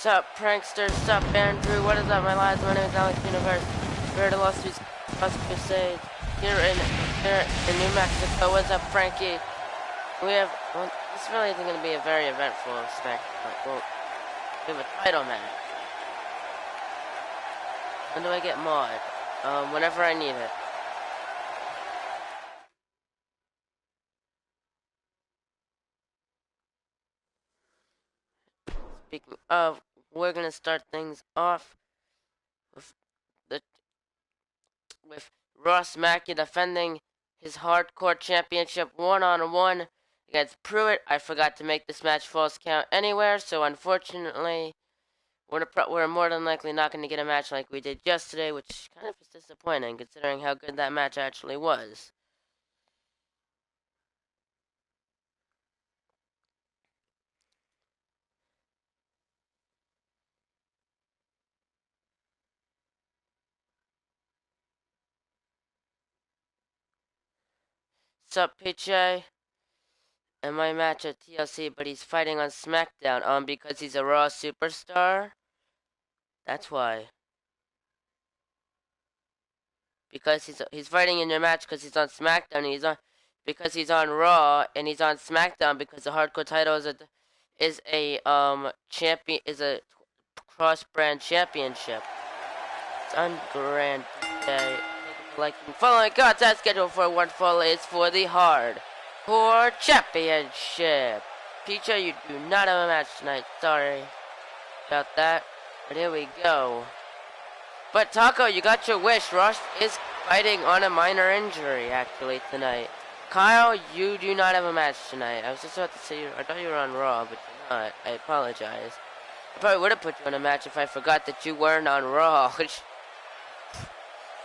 Sup, pranksters? Sup, Andrew? What is up, my lads? My name is Alex Universe. We're at the Lost Crusade here in New Mexico. What's up, Frankie? We have. Well, this really isn't going to be a very eventful snack. Well, we have a title match. When do I get mod? Whenever I need it. Speaking of, we're gonna start things off with Ross Mackey defending his hardcore championship one-on-one against Pruitt. I forgot to make this match false count anywhere, so unfortunately, we're more than likely not going to get a match like we did yesterday, which kind of is disappointing considering how good that match actually was. Sup, PJ? In my match at TLC, but he's fighting on SmackDown, because he's a Raw superstar? That's why. Because he's fighting in your match because he's on SmackDown, and because he's on Raw, and he's on SmackDown because the hardcore title is a cross-brand championship. It's on Grand Day. Following contest scheduled for one fall is for the Hardcore Championship. Peacher, you do not have a match tonight. Sorry about that. But here we go. But Taco, you got your wish. Ross is fighting on a minor injury, actually, tonight. Kyle, you do not have a match tonight. I was just about to say, I thought you were on Raw, but you're not. I apologize. I probably would have put you in a match if I forgot that you weren't on Raw.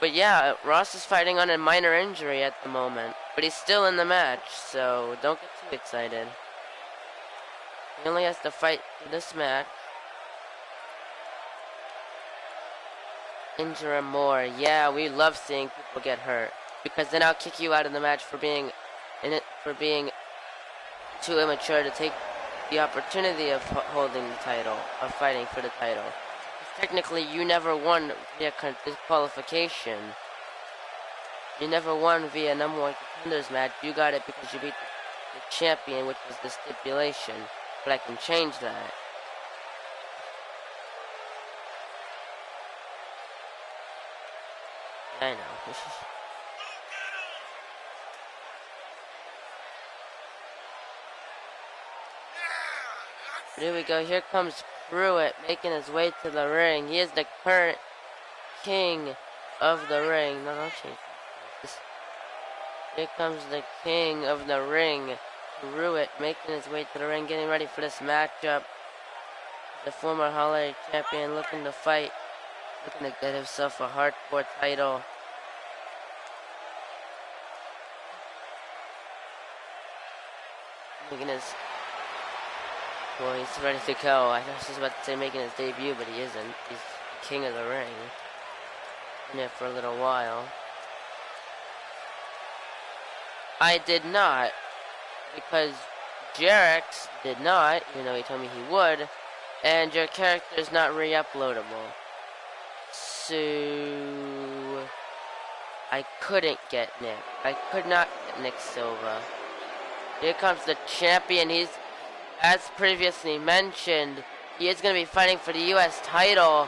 But yeah, Ross is fighting on a minor injury at the moment. But he's still in the match, so don't get too excited. He only has to fight in this match. Injure him more. Yeah, we love seeing people get hurt. Because then I'll kick you out of the match for being too immature to take the opportunity of holding the title, of fighting for the title. Technically, you never won via disqualification. You never won via number one contenders match. You got it because you beat the champion, which was the stipulation. But I can change that. I know. Here we go. Here comes Pruitt making his way to the ring. He is the current king of the ring. No, don't change this. Here comes the king of the ring. Pruitt making his way to the ring, getting ready for this matchup. The former Holiday champion looking to fight, looking to get himself a hardcore title. Making his... Well, he's ready to go. I was just about to say making his debut, but he isn't. He's the king of the ring. Been there for a little while. I did not, because Jarek's did not, even though he told me he would, and your character is not re-uploadable. So I couldn't get Nick. I could not get Nick Silva. Here comes the champion. He's, as previously mentioned, he is going to be fighting for the U.S. title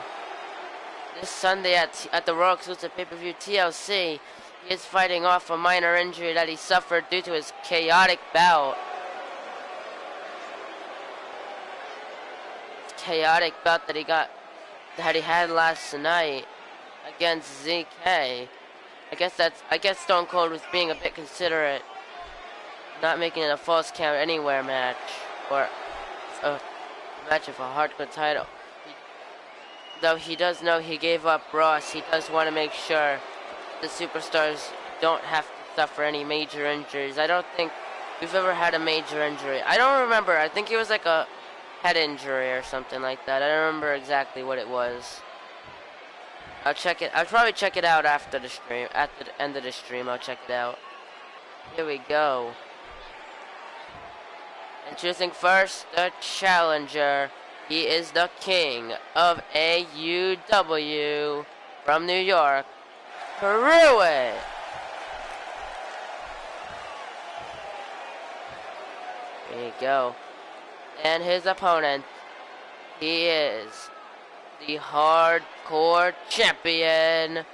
this Sunday at the Raw exclusive pay-per-view TLC. He is fighting off a minor injury that he suffered due to his chaotic bout. Chaotic bout that he had last night against ZK. I guess Stone Cold was being a bit considerate, not making it a false count anywhere match, or a match of a hardcore title. Though he does know he gave up Ross, he does want to make sure the superstars don't have to suffer any major injuries. I don't think we've ever had a major injury. I don't remember. I think it was like a head injury or something like that. I don't remember exactly what it was. I'll check it. I'll probably check it out after the stream. At the end of the stream, I'll check it out. Here we go. Introducing first, the challenger He is the king of AUW from New York. Pruitt. There you go. And his opponent, he is the hardcore champion,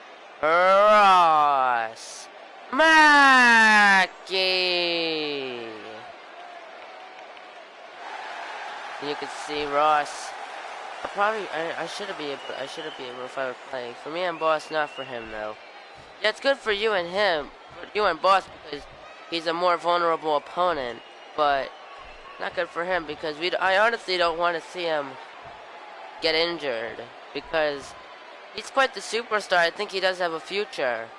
Ross Mackey. You can see Ross. I shouldn't be able to fight playing. For me and Boss, not for him though. Yeah, it's good for you and him, for you and Boss, because he's a more vulnerable opponent. But not good for him because I honestly don't want to see him get injured because he's quite the superstar. I think he does have a future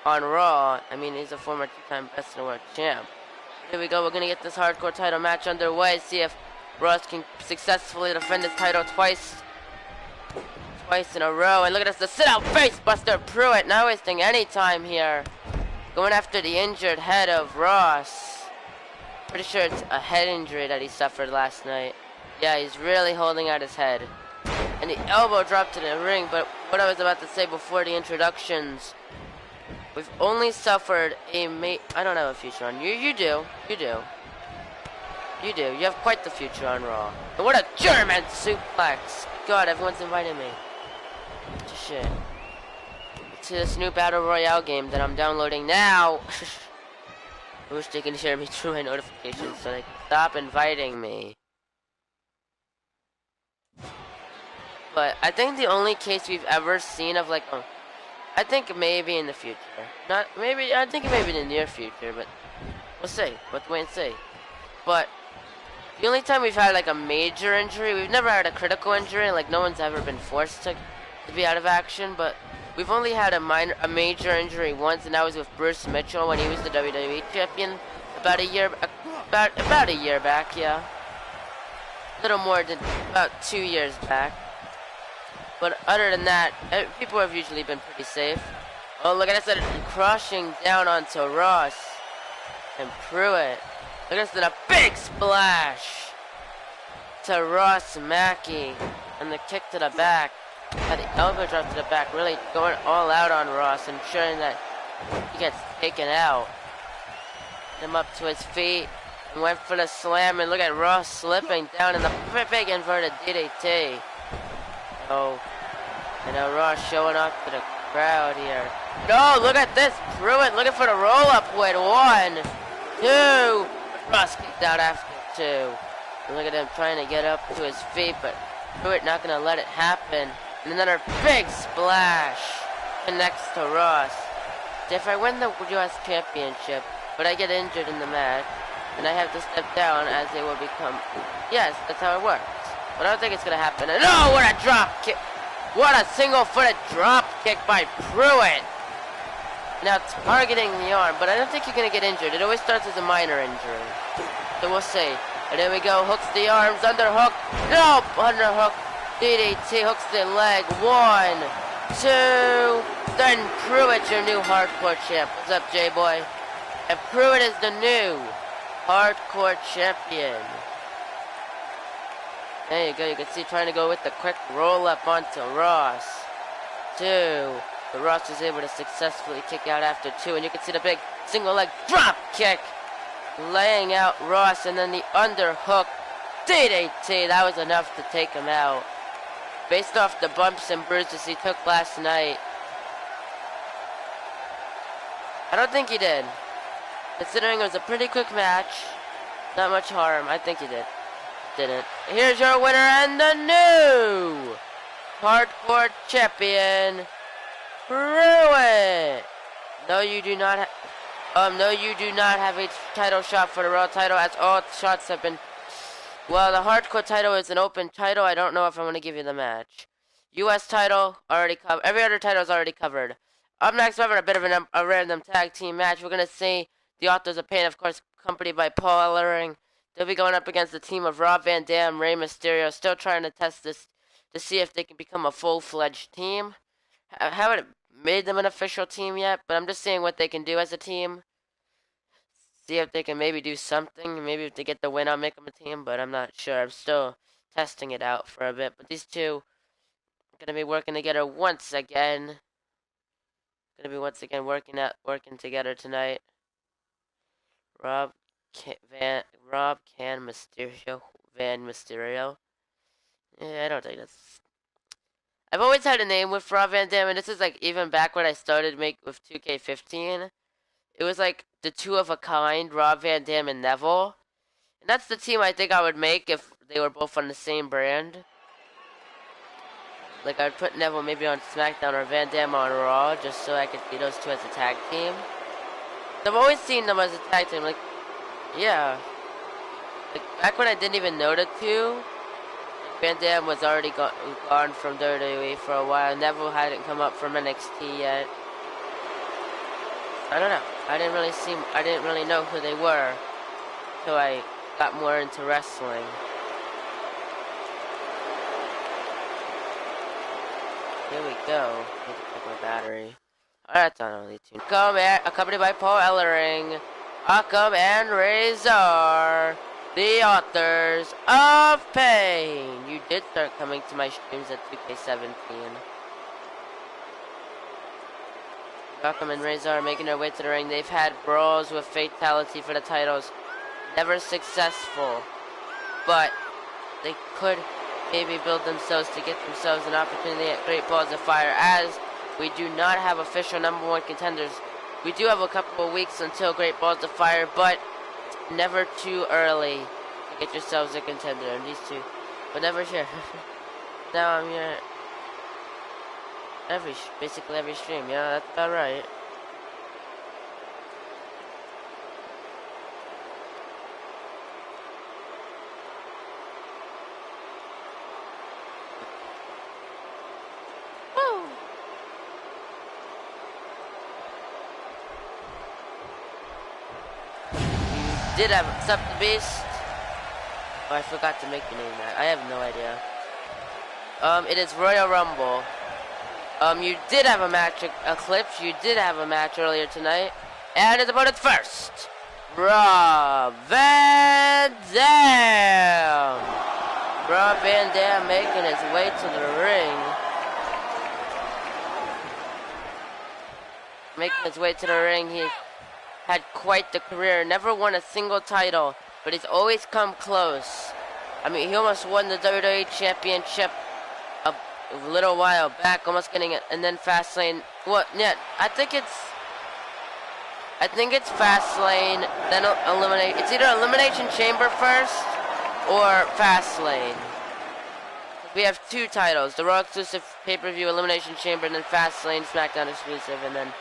on Raw. I mean, he's a former two-time best in the world champ. Here we go. We're gonna get this hardcore title match underway. See if Ross can successfully defend his title twice in a row. And look at this, the sit-out face buster Pruitt. Not wasting any time here. Going after the injured head of Ross. Pretty sure it's a head injury that he suffered last night. Yeah, he's really holding out his head. And the elbow dropped to the ring, but what I was about to say before the introductions, we've only suffered I don't have a future on you. You do. You have quite the future on Raw. And what a German suplex! God, everyone's inviting me. Shit. To this new Battle Royale game that I'm downloading now. I wish they can hear me through my notifications so they can stop inviting me. But I think the only case we've ever seen of like I think maybe in the future. I think maybe in the near future, but we'll see. Let's wait and see. But the only time we've had like a major injury, we've never had a critical injury, like no one's ever been forced to be out of action, but we've only had a major injury once, and that was with Bruce Mitchell when he was the WWE champion about a year back, yeah. A little more than about 2 years back. But other than that, people have usually been pretty safe. Oh, look at this, crushing down onto Ross and Pruitt. Look at this, a big splash to Ross Mackey, and the kick to the back. Had the elbow drop to the back, really going all out on Ross, ensuring that he gets taken out. Him up to his feet, and went for the slam, and look at Ross slipping down in the big inverted DDT. Oh, and now Ross showing off to the crowd here. No, look at this, Pruitt looking for the roll-up with 1, 2. Ross kicked out after 2. And look at him trying to get up to his feet, but Pruitt not going to let it happen. And another big splash connects to Ross. If I win the U.S. Championship, but I get injured in the match, and I have to step down as they will become... Yes, that's how it works. But I don't think it's going to happen. And oh, what a drop kick! What a single-footed drop kick by Pruitt! Now targeting the arm, but I don't think you're going to get injured. It always starts as a minor injury. So we'll see. And there we go, hooks the arms, underhook. Nope, underhook. DDT hooks the leg. 1, 2. Then Pruitt, your new hardcore champ. What's up, J-Boy? And Pruitt is the new hardcore champion. There you go. You can see trying to go with the quick roll up onto Ross. 2. But Ross was able to successfully kick out after 2. And you can see the big single leg drop kick. Laying out Ross, and then the underhook DDT. That was enough to take him out. Based off the bumps and bruises he took last night, I don't think he did. Considering it was a pretty quick match, not much harm. I think he didn't. Here's your winner and the new hardcore champion, Pruitt. No, you do not have a title shot for the Raw title, as all shots have been... Well, the hardcore title is an open title. I don't know if I'm going to give you the match. U.S. title, already covered. Every other title is already covered. Up next, we're having a bit of a random tag team match. We're going to see the Authors of Pain, of course, accompanied by Paul Ellering. They'll be going up against the team of Rob Van Dam, Rey Mysterio, still trying to test this to see if they can become a full-fledged team. I haven't made them an official team yet, but I'm just seeing what they can do as a team. See if they can maybe do something. Maybe if they get the win, I'll make them a team, but I'm not sure. I'm still testing it out for a bit. But these two are gonna be working together once again. Gonna be once again working together tonight. Rob Van Mysterio. Yeah, I don't think that's. I've always had a name with Rob Van Dam, and this is like even back when I started with 2K15. It was like the two of a kind, Rob Van Dam and Neville. And that's the team I think I would make if they were both on the same brand. Like, I'd put Neville maybe on SmackDown or Van Dam on Raw, just so I could see those two as a tag team. I've always seen them as a tag team, like, yeah. Like, back when I didn't even know the two, Van Dam was already gone from WWE for a while. Neville hadn't come up from NXT yet. I don't know. I didn't really know who they were until I got more into wrestling. Here we go. Need to check my battery. Alright, that's on only two. Accompanied by Paul Ellering, Akam, and Razor, the authors of Pain. You did start coming to my streams at 2K17. Akam and Razor are making their way to the ring. They've had brawls with Fatality for the titles. Never successful. But they could maybe build themselves to get themselves an opportunity at Great Balls of Fire, as we do not have official #1 contenders. We do have a couple of weeks until Great Balls of Fire, but never too early to get yourselves a contender. And these two, but never here. Now I'm here basically every stream. Yeah, that's about right. Did have Sup the Beast. Oh, I forgot to make the name that. I have no idea. It is Royal Rumble. You did have a match, Eclipse. You did have a match earlier tonight. And it's about its first. Rob Van Dam. Rob Van Dam making his way to the ring. He had quite the career, never won a single title, but he's always come close. I mean, he almost won the WWE Championship a little while back, almost getting it, and then Fastlane. Well, yeah, I think it's Fastlane, then Eliminate. It's either Elimination Chamber first or Fastlane. We have two titles: the Raw exclusive pay-per-view Elimination Chamber, and then Fastlane SmackDown exclusive, and then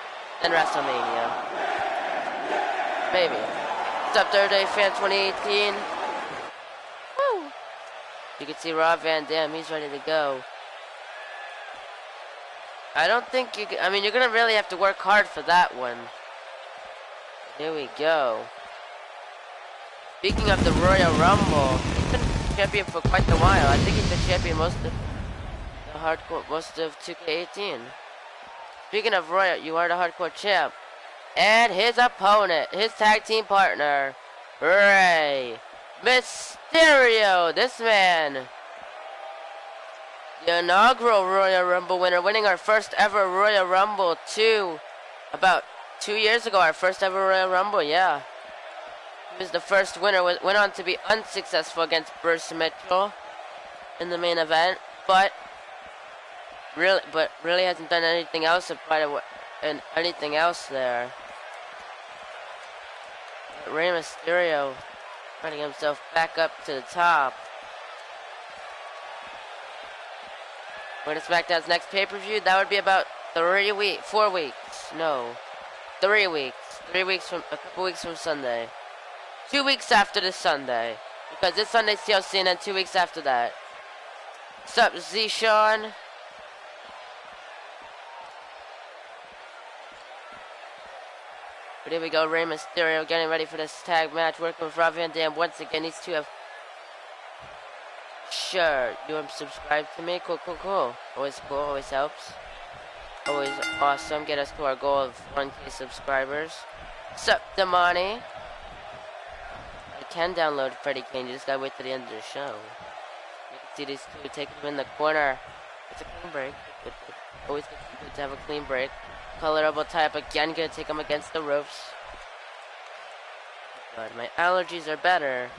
WrestleMania. Maybe. What's up, Third Day Fan 2018? Woo! You can see Rob Van Dam. He's ready to go. I don't think you can, I mean, you're going to really have to work hard for that one. Here we go. Speaking of the Royal Rumble, he's been champion for quite a while. I think he's been champion most of 2K18. Speaking of Royal, you are the hardcore champ. And his opponent, his tag team partner, Rey Mysterio. This man, the inaugural Royal Rumble winner, winning our first ever Royal Rumble about 2 years ago. Our first ever Royal Rumble, yeah. He was the first winner. Went on to be unsuccessful against Bruce Mitchell in the main event, but really hasn't done anything else there. Rey Mysterio running himself back up to the top. When SmackDown's next pay-per-view, that would be about 3 weeks. 4 weeks. No. 3 weeks. 3 weeks from a couple weeks from Sunday. 2 weeks after this Sunday. Because this Sunday's TLC, and then 2 weeks after that. What's up, Z-Sean? But here we go, Rey Mysterio getting ready for this tag match, working with Rob Van Dam once again. These two have... Sure, you want to subscribe to me? Cool. Always cool, always helps. Always awesome. Get us to our goal of 1K subscribers. Sup, Damani? I can download Freddie Kane, you just gotta wait till the end of the show. You can see these two taking him in the corner. It's a clean break. Good. Always good to have a clean break. Collar elbow tie up again. Gonna take him against the ropes. God, my allergies are better.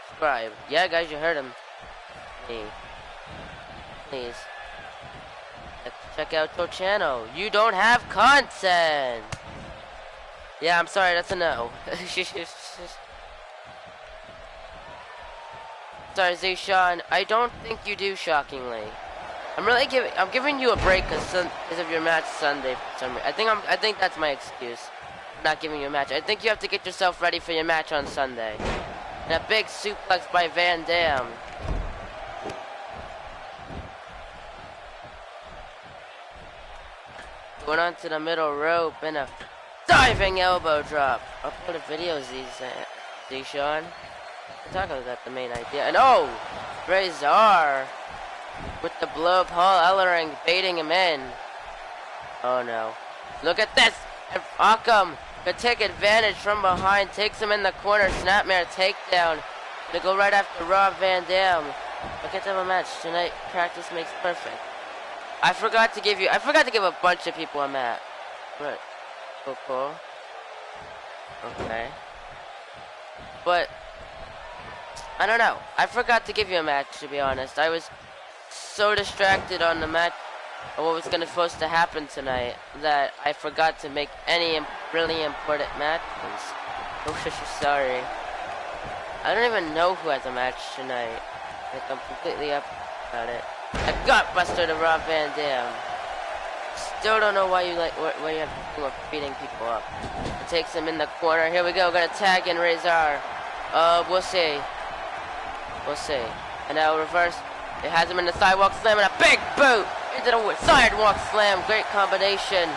Subscribe. Yeah, guys, you heard him. Me. Please. Let's check out your channel. You don't have content. Yeah, I'm sorry. That's a no. Sorry, Zishan. I don't think you do. Shockingly. I'm giving you a break because of your match Sunday for some reason. I think that's my excuse. I'm not giving you a match. I think you have to get yourself ready for your match on Sunday. And a big suplex by Van Dam. Going on to the middle rope and a diving elbow drop. I'll put a video, Zishan. We're talking about the main idea. And oh, Razor. With the blow up Paul Ellering baiting him in. Oh no. Look at this! And Occam could take advantage from behind, takes him in the corner, snapmare takedown. Gonna go right after Rob Van Dam. I'll get to have a match tonight. Practice makes perfect. I forgot to give a bunch of people a match. What? Cool. Okay. But I don't know. I forgot to give you a match, to be honest. I was so distracted on the match, or what was supposed to happen tonight, that I forgot to make any really important matches. Oh, sorry. I don't even know who has a match tonight. Like, I'm completely up about it. A gutbuster to Rob Van Dam. Still don't know why you have to do beating people up. It takes him in the corner. Here we go. Gonna tag in Razor. We'll see. And now reverse. It has him in the sidewalk slam and a big boot into the sidewalk slam. Great combination.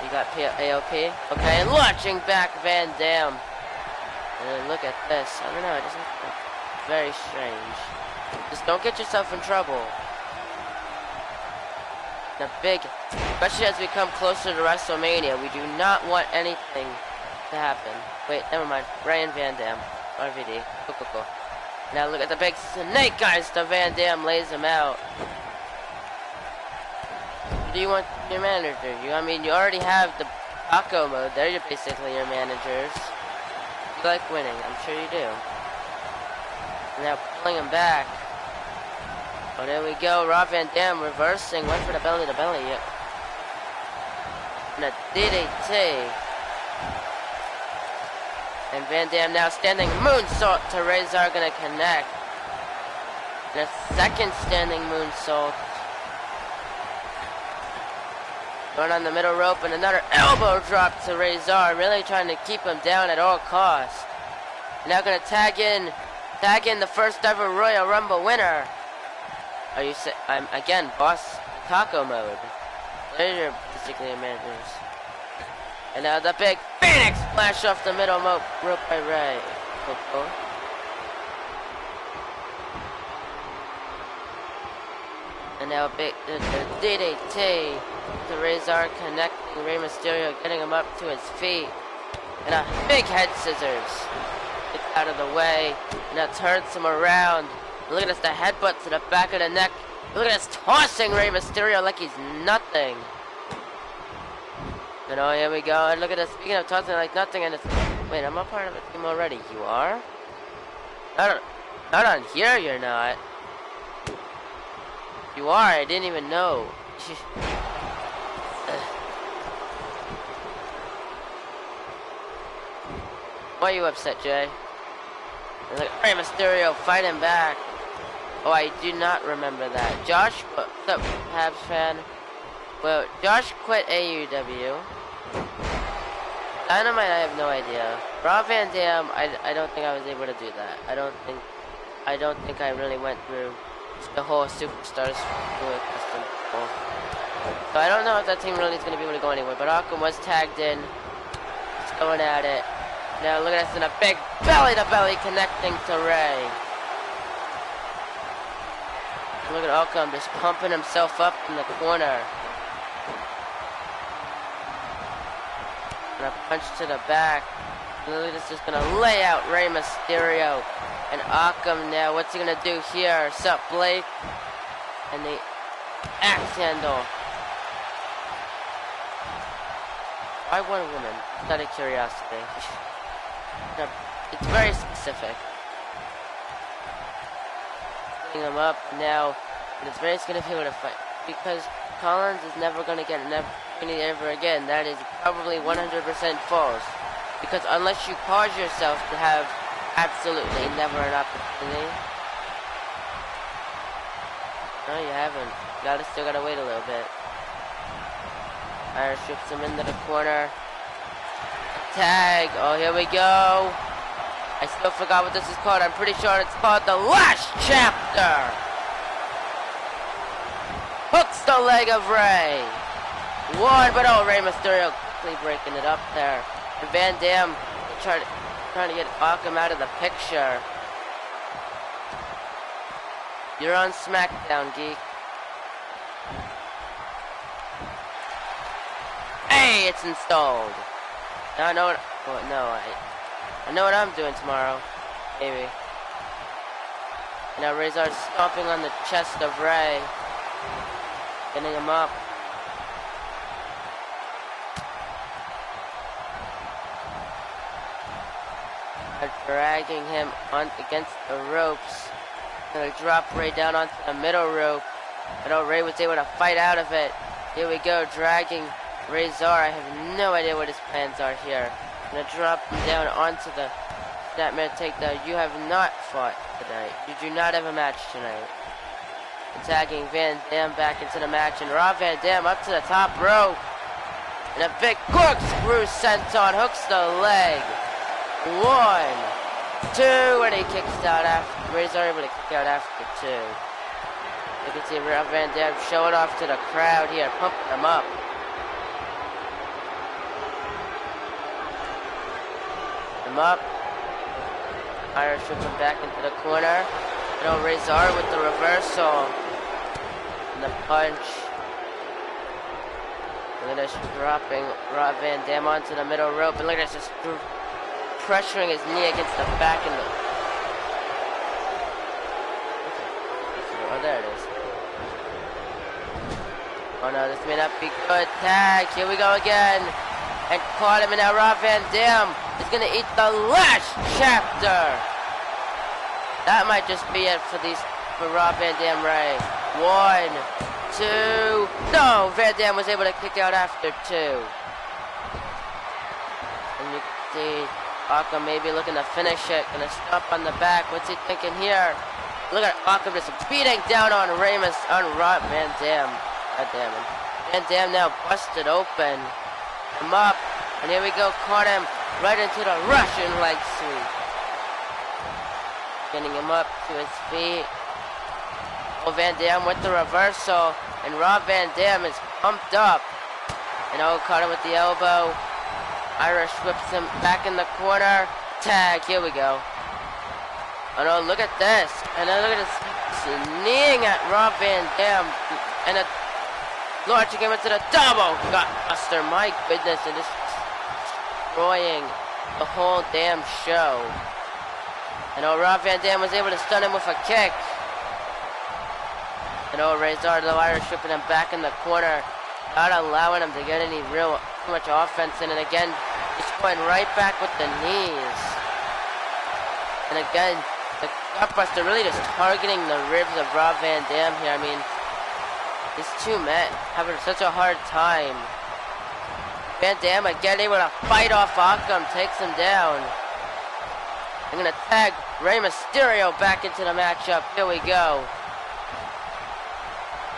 You got AOP. Okay, and launching back Van Dam. And then look at this. I don't know. It just looks very strange. Just don't get yourself in trouble. The big, especially as we come closer to WrestleMania, we do not want anything to happen. Wait, never mind. Ryan Van Dam. RVD. Cool. Now look at the big snake eyes to Van Dam, lays him out. Do you want your manager? You already have the Taco mode. They're basically your managers. You like winning, I'm sure you do. Now pulling him back. Oh, there we go. Rob Van Dam reversing. Went for the belly to belly. Yep. And a DDT. And Van Dam now standing moonsault to Razor, gonna connect. And a second standing moonsault. Going on the middle rope and another elbow drop to Razor, really trying to keep him down at all costs. Now gonna tag in the first ever Royal Rumble winner. I'm again boss taco mode. They're basically your managers. And now the big Phoenix splash off the middle rope by Ray. Cool. And now big DDT to Razor, connecting Rey Mysterio, getting him up to his feet. And a big head scissors. Gets out of the way. Now turns him around. Look at this, the headbutt to the back of the neck. Look at this, tossing Rey Mysterio like he's nothing. And oh, here we go. And look at this, speaking of tossing like nothing, and it's... Wait, I'm a part of a team already. You are? Not on here, you're not. You are, I didn't even know. Why are you upset, Jay? And look, Rey Mysterio fighting back. Oh, I do not remember that. Josh, what's up, Habs fan? Well, Josh quit AEW. Dynamite, I have no idea. Rob Van Dam, I don't think I was able to do that. I don't think I really went through the whole Superstars custom. So I don't know if that team really is going to be able to go anywhere. But Occam was tagged in. It's going at it. Now look at us in a big belly-to-belly connecting to Ray. Look at Occam just pumping himself up in the corner. And a punch to the back. This is gonna lay out Rey Mysterio and Occam now. What's he gonna do here? Sup, Blake? And the axe handle. Why one woman? Out of curiosity. It's very specific. Getting him up now, and it's very gonna be able to fight because Collins is never gonna get an opportunity ever again. That is probably 100% false. Because unless you pause yourself to have absolutely never an opportunity. No, you haven't. Still gotta wait a little bit. Irish whips him into the corner. Tag. Oh, here we go. I still forgot what this is called. I'm pretty sure it's called the Last Chapter. Hooks the leg of Rey. One, but oh, Rey Mysterio quickly breaking it up there. And Van Dam trying to get Occam out of the picture. You're on SmackDown, geek. Hey, it's installed. Now I know what. Well, no, I know what I'm doing tomorrow. Maybe. Now Razor's stomping on the chest of Rey, getting him up. Dragging him on against the ropes. Gonna drop Rey down onto the middle rope. But oh, Rey was able to fight out of it. Here we go, dragging Razor. I have no idea what his plans are here. Gonna drop him down onto the Snapmare Takedown. You have not fought tonight. You do not have a match tonight. Attacking Van Dam back into the match, and Rob Van Dam up to the top rope. And a big corkscrew senton hooks the leg. 1, 2, and he kicks out after. Razor able to kick out after 2. You can see Rob Van Dam showing off to the crowd here, pumping them up. Him up. Irish whips him back into the corner. You know, Razor with the reversal. And the punch. And look at this, dropping Rob Van Dam onto the middle rope. And look at this, just pressuring his knee against the back and the... Oh, there it is. Oh no, this may not be good. Tag, here we go again. And caught him, and now Rob Van Dam is gonna eat the last chapter. That might just be it for Rob Van Dam Rey. 1, 2, no! Van Dam was able to kick out after 2. And you can see Occam maybe looking to finish it. Gonna stop on the back. What's he thinking here? Look at Occam just beating down on Rob Van Dam. God damn it. Van Dam now busted open. Him up. And here we go. Caught him right into the Russian leg sweep. Getting him up to his feet. Oh, Van Dam with the reversal. And Rob Van Dam is pumped up. And oh, caught him with the elbow. Irish whips him back in the corner. Tag, here we go. Oh no, look at this. And then look at this, kneeing at Rob Van Dam. And launching him into the double gutbuster. My goodness, and just destroying the whole damn show. And oh, Rob Van Dam was able to stun him with a kick. And oh, Razor, the Irish whipping him back in the corner. Not allowing him to get any too much offense in, and again, just going right back with the knees. And again, the gutbuster really just targeting the ribs of Rob Van Dam here. I mean, these two men having such a hard time. Van Dam again able to fight off Occam, takes him down. I'm gonna tag Rey Mysterio back into the matchup. Here we go.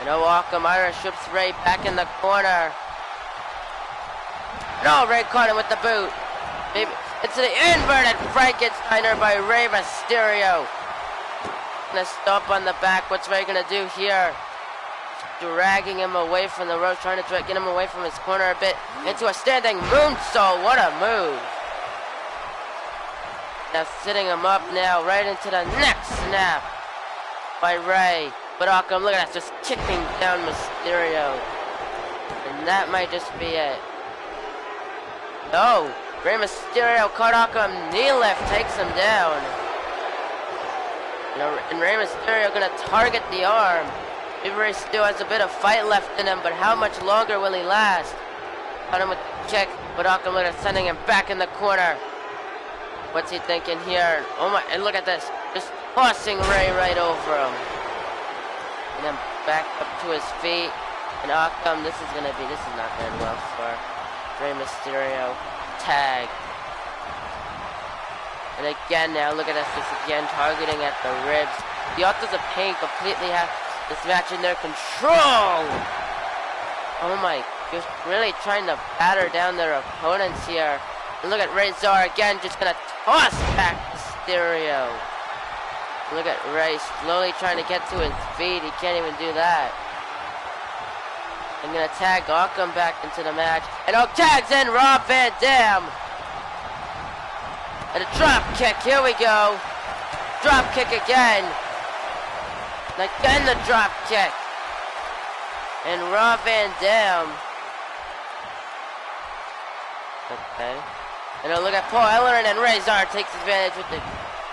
And oh, Occam, Irish whips Rey back in the corner. No, Rey caught him with the boot. Maybe it's the inverted Frankensteiner by Rey Mysterio. Gonna stomp on the back. What's Rey gonna do here? Dragging him away from the ropes, trying to get him away from his corner a bit into a standing moonsault. What a move! Now sitting him up now, right into the neck snap by Rey. But Occam, look at that, just kicking down Mysterio. And that might just be it. No, Rey Mysterio caught Akam, knee lift, takes him down. And Rey Mysterio gonna target the arm. Rey still has a bit of fight left in him, but how much longer will he last? Caught him with the kick, but Nakamura sending him back in the corner. What's he thinking here? Oh my, and look at this. Just tossing Rey right over him. And then back up to his feet. And Akam, this is not going well for Rey Mysterio. Tag. And again now, look at us, just again targeting at the ribs. The Authors of Pain completely have this match in their control. Oh my, just really trying to batter down their opponents here. And look at Razor again, just gonna toss back Mysterio. Look at Rey slowly trying to get to his feet. He can't even do that. I'm gonna tag Akam back into the match. And tags in Rob Van Dam. And a drop kick, here we go. Drop kick again. And again the drop kick. And Rob Van Dam. Okay. And look at Paul Ellering, and Razor takes advantage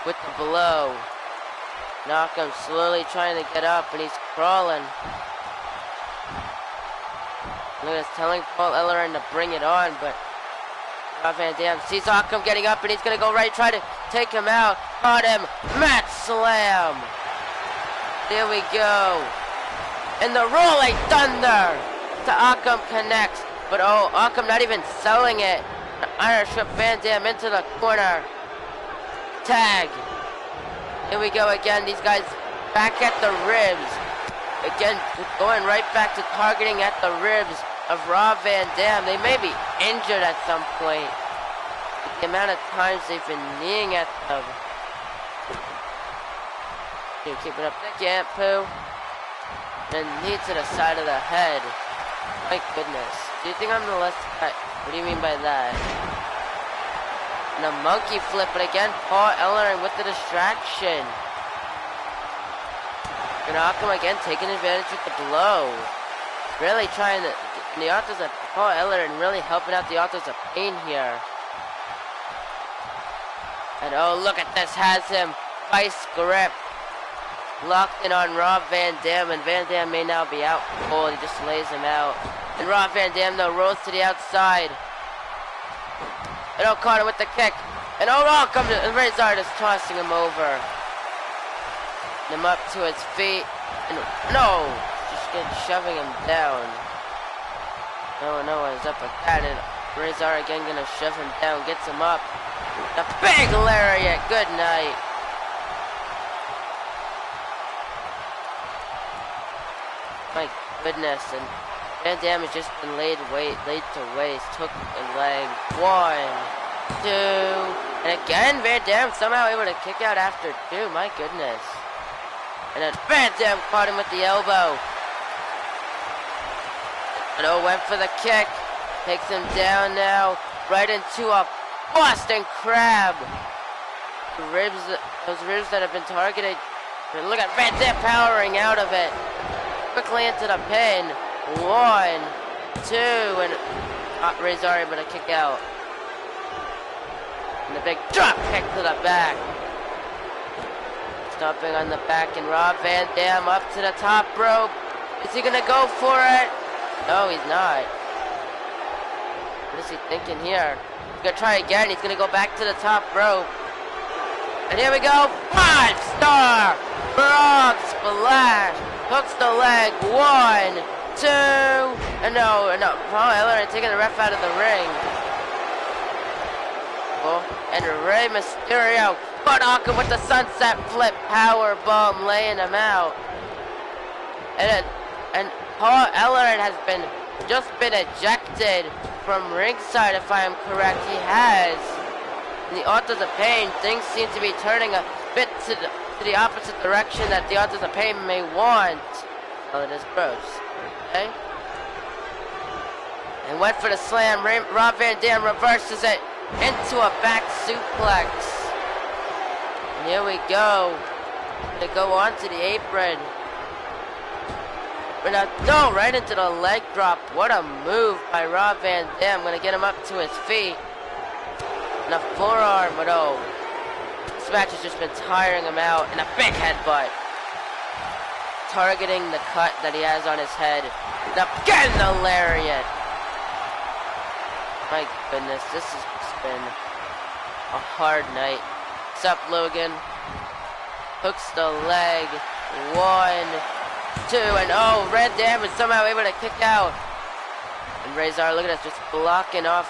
with the blow. Akam slowly trying to get up, and he's crawling. Look at this, telling Paul Ellering to bring it on, but Rob Van Dam sees Akam getting up, and he's gonna go right, try to take him out. Caught him, mat slam. There we go. And the rolling thunder to Akam connects, but Akam not even selling it. Irish whip Van Dam into the corner. Tag. Here we go again. These guys back at the ribs. Again, going right back to targeting at the ribs of Rob Van Dam. They may be injured at some point. The amount of times they've been kneeing at them. Keep it up. Can't poo. And knee to the side of the head. My goodness. Do you think I'm the less... What do you mean by that? And a monkey flip, but again, Paul Ellering with the distraction. And Akam again taking advantage with the blow. Really trying to... The Authors of Paul Ellering really helping out the Authors of Pain here. And look at this, has him vice grip. Locked in on Rob Van Dam, and Van Dam may now be out cold. He just lays him out. And Rob Van Dam, though, rolls to the outside. And caught him with the kick. And comes and Razor is tossing him over. And him up to his feet. And just shoving him down. No, he's up with that. And Razor again gonna shove him down, gets him up. A big lariat. Good night. My goodness, and Van Dam has just been laid to waste. Took a leg. 1, 2, and again Van Dam somehow able to kick out after 2. My goodness. And then Van Dam caught him with the elbow. And went for the kick. Takes him down now, right into a Boston Crab. Those ribs that have been targeted. And look at Van Dam powering out of it. Quickly into the pin. 1, 2, and Razor able to kick out. And the big drop kick to the back. Stomping on the back, and Rob Van Dam up to the top rope. Is he gonna go for it? No, he's not. What is he thinking here? He's gonna try again. He's gonna go back to the top rope. And here we go. 5-star frog splash. Hooks the leg. 1, 2, and no. Paul Ellering taking the ref out of the ring. And Rey Mysterio, Akam with the sunset flip, power bomb, laying him out. And Paul Ellering has just been ejected from ringside, if I am correct. He has. In the Authors of Pain, things seem to be turning a bit to the opposite direction that the Authors of Pain may want. Oh, it is gross. Okay. And went for the slam. Rob Van Dam reverses it into a back suplex. And here we go. Gonna go onto the apron. But no, right into the leg drop. What a move by Rob Van Dam. Gonna get him up to his feet. And a forearm, but oh. This match has just been tiring him out. And a big headbutt. Targeting the cut that he has on his head. And again, the lariat. My goodness, this has just been a hard night. What's up, Logan? Hooks the leg. 1, 2, and oh, Van Dam is somehow able to kick out. And Razor, look at us, just blocking off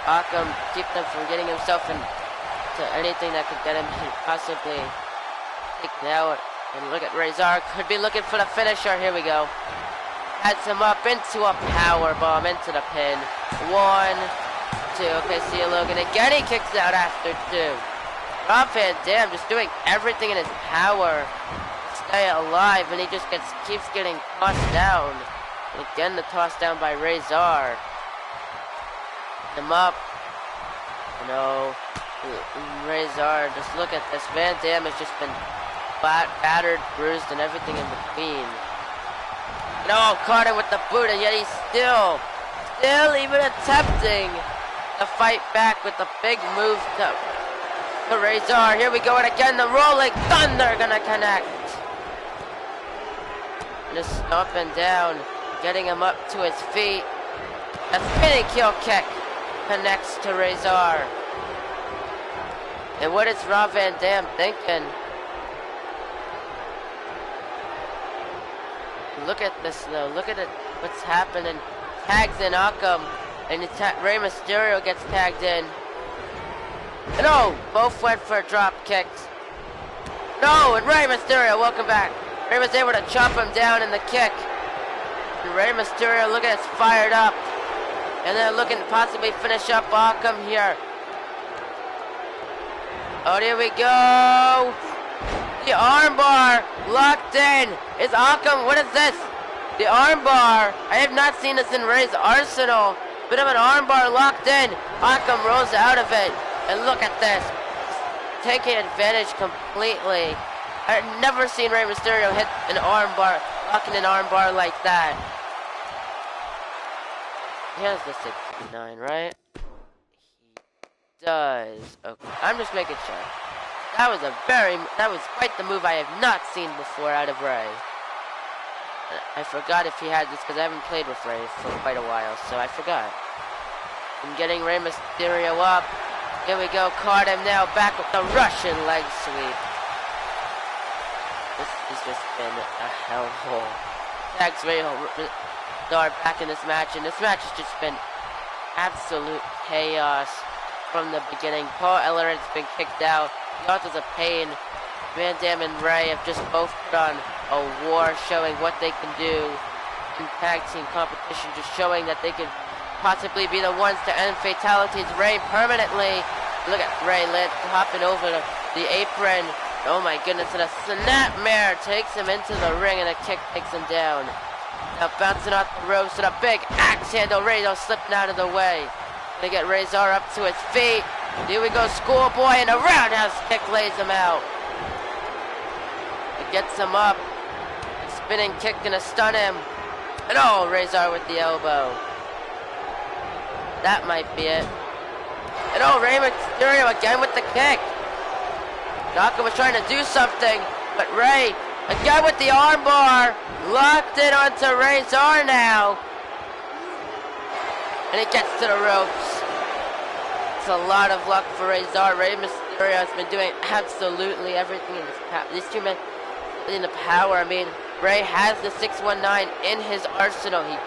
Akam, keeping him from getting himself into anything that could get him possibly taken out. And look at Razor, could be looking for the finisher. Here we go. Adds him up into a power bomb into the pin. 1, 2. Okay, see you, Logan. Again, he kicks out after 2. Rob Van Dam just doing everything in his power to stay alive, and he just keeps getting tossed down. And again, the toss down by Razor. Him up. No. Razor, just look at this. Van Dam has just been battered, bruised, and everything in between. No, caught him with the boot, and yet he's still even attempting to fight back with the big move to Razor. Here we go, and again the rolling thunder gonna connect. Just stomping down, getting him up to his feet. A spinning heel kick connects to Razor. And what is Rob Van Dam thinking? Look at this though. Look at it. What's happening? Tags in Akam, and Rey Mysterio gets tagged in. And oh, both went for drop kicks. No, and Rey Mysterio, welcome back. Rey was able to chop him down in the kick. And Rey Mysterio, look at us, fired up. And they're looking to possibly finish up Akam here. Oh, here we go. The armbar locked in. Is Akam, what is this? The armbar. I have not seen this in Rey's arsenal. Bit of an armbar locked in. Akam rolls out of it. And look at this. Taking advantage completely. I've never seen Rey Mysterio hit an armbar, locking an armbar like that. He has the 69, right? He does. Okay, I'm just making sure. That was quite the move I have not seen before out of Rey. I forgot if he had this because I haven't played with Rey for quite a while, so I forgot. And getting Rey Mysterio up. Here we go, caught him now, back with the Russian leg sweep. This has just been a hellhole. Tags Rey back in this match, and this match has just been absolute chaos from the beginning. Paul Ellering's been kicked out. The Authors of Pain, Van Dam and Rey have just both put on a war, showing what they can do in tag team competition, just showing that they could possibly be the ones to end Fatality's reign permanently. Look at Rey hopping over the apron. Oh my goodness, and a snapmare takes him into the ring, and a kick takes him down. Now bouncing off the ropes with a big axe handle. Razor slipping out of the way. They get Razor up to his feet. Here we go, Schoolboy, and a roundhouse kick lays him out. It gets him up. Spinning kick gonna stun him. And oh, Razor with the elbow. That might be it. And oh, Rey Mysterio again with the kick. Naka was trying to do something, but Rey, again with the armbar, locked it onto Razor now. And it gets to the ropes. It's a lot of luck for Razor. Rey Mysterio has been doing absolutely everything in this power. These two men in the power. I mean, Rey has the 619 in his arsenal. He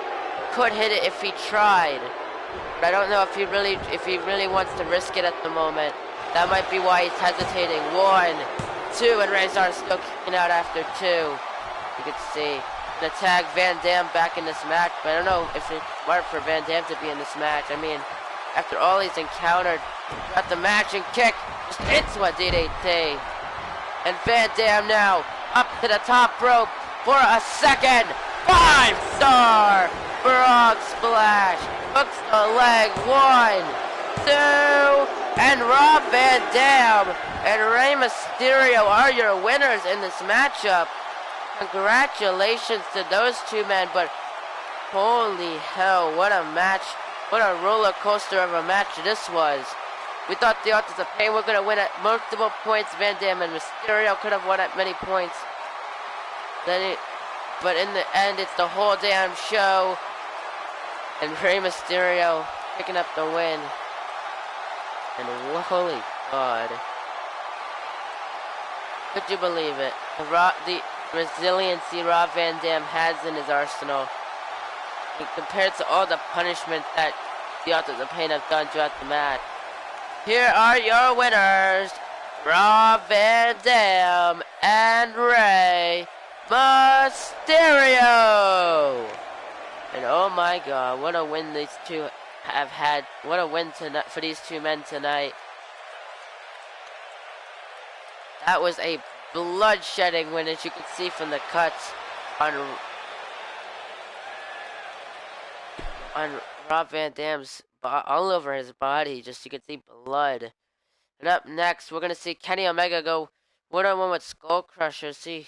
could hit it if he tried. But I don't know if he really wants to risk it at the moment. That might be why he's hesitating. 1, 2, and Razor still kicking out after 2. You can see. Gonna tag Van Dam back in this match, but I don't know if it's smart for Van Dam to be in this match. I mean, after all he's encountered throughout the match and kick, just into a DDT. And Van Dam now up to the top rope for a second 5-star frog splash. Hooks the leg. 1, 2, and Rob Van Dam and Rey Mysterio are your winners in this matchup. Congratulations to those two men, but holy hell, what a match. What a roller coaster of a match this was. We thought the Authors of Pain were going to win at multiple points. Van Dam and Mysterio could have won at many points. But in the end, it's the whole damn show. And Rey Mysterio picking up the win. And holy God. Could you believe it? The resiliency Rob Van Dam has in his arsenal, compared to all the punishment that the Authors of Pain have done throughout the match. Here are your winners, Rob Van Dam and Rey Mysterio. And oh my God, what a win these two have had. What a win tonight for these two men tonight. That was a blood-shedding win, as you can see from the cuts on Rob Van Dam's all over his body. Just you can see blood. And up next, we're gonna see Kenny Omega go one-on-one with Skull Crusher. See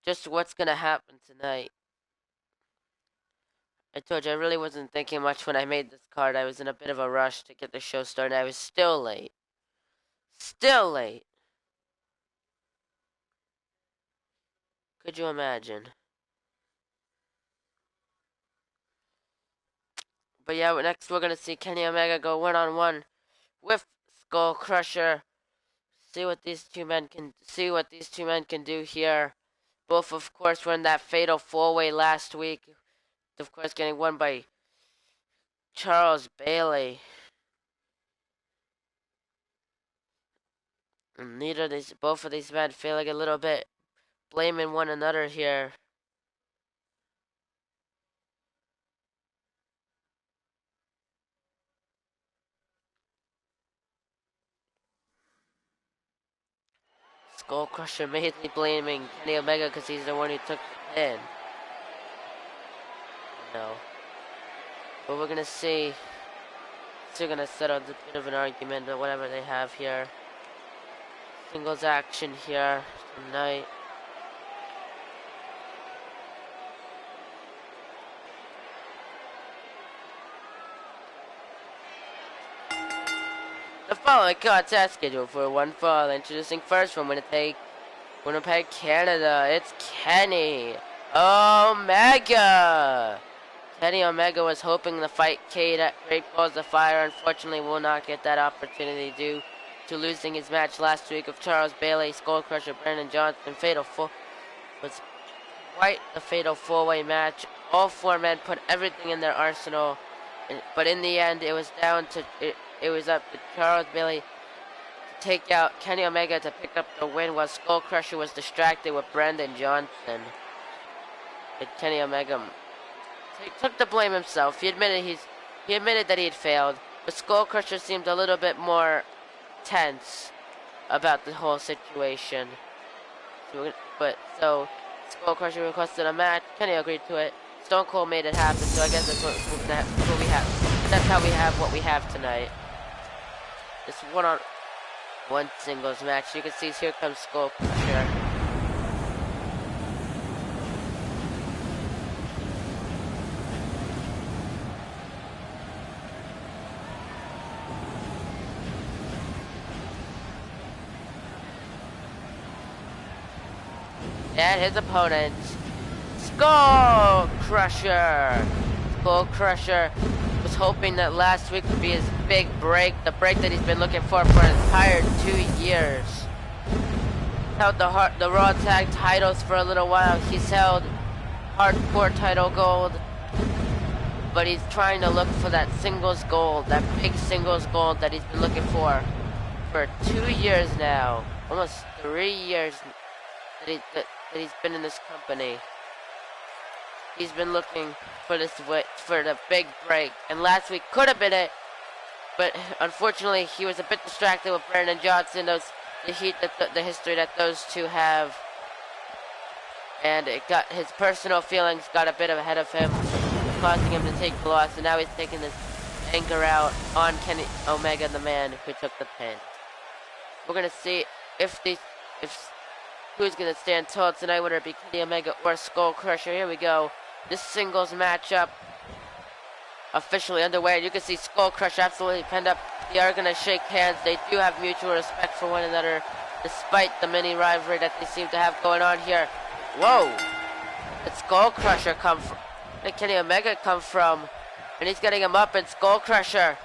just what's gonna happen tonight. I told you I really wasn't thinking much when I made this card. I was in a bit of a rush to get the show started. I was still late. Still late. Could you imagine? But yeah, next we're gonna see Kenny Omega go one-on-one with Skull Crusher. See what these two men can do here. Both, of course, were in that fatal four-way last week. Of course, getting won by Charles Bailey. And both of these men feeling a little bit blaming one another here. Skull Crusher mainly blaming Kenny Omega because he's the one who took the pin. No. But we're gonna see. They're gonna settle a bit of an argument or whatever they have here. Singles action here tonight. The following contest scheduled for one fall. Introducing first from Winnipeg, Canada. It's Kenny Omega. Kenny Omega was hoping to fight Cade at Great Balls of Fire. Unfortunately, will not get that opportunity due to losing his match last week of Charles Bailey, Skull Crusher, Brandon Johnson. Was quite the fatal four-way match. All four men put everything in their arsenal, but in the end, it was down to it was up to Charles Bailey to take out Kenny Omega to pick up the win, while Skull Crusher was distracted with Brandon Johnson. And Kenny Omega took the blame himself. He admitted that he had failed, but Skull Crusher seemed a little bit more tense about the whole situation. So Skull Crusher requested a match. Kenny agreed to it. Stone Cold made it happen. So I guess that's what we have. That's how we have what we have tonight. This one-on-one singles match. You can see here comes Skull Crusher. And his opponent, Skull Crusher. Skull Crusher was hoping that last week would be his big break, the break that he's been looking for an entire 2 years. Held the Raw Tag titles for a little while. He's held Hardcore title gold, but he's trying to look for that singles gold, that big singles gold that he's been looking for 2 years now, almost 3 years that he's been in this company. He's been looking for the big break, and last week could have been it, but unfortunately he was a bit distracted with Brandon Johnson, the history that those two have, and his personal feelings got a bit ahead of him, causing him to take the loss, and now he's taking his anger out on Kenny Omega, the man who took the pin. We're gonna see who's gonna stand tall tonight, whether it be Kenny Omega or Skull Crusher. Here we go. This singles matchup officially underway. You can see Skull Crusher absolutely pinned up they are going to shake hands. They do have mutual respect for one another, despite the mini rivalry that they seem to have going on here. Whoa! It's Skull Crusher come from, and Kenny Omega come from, and he's getting him up, and Skull Crusher.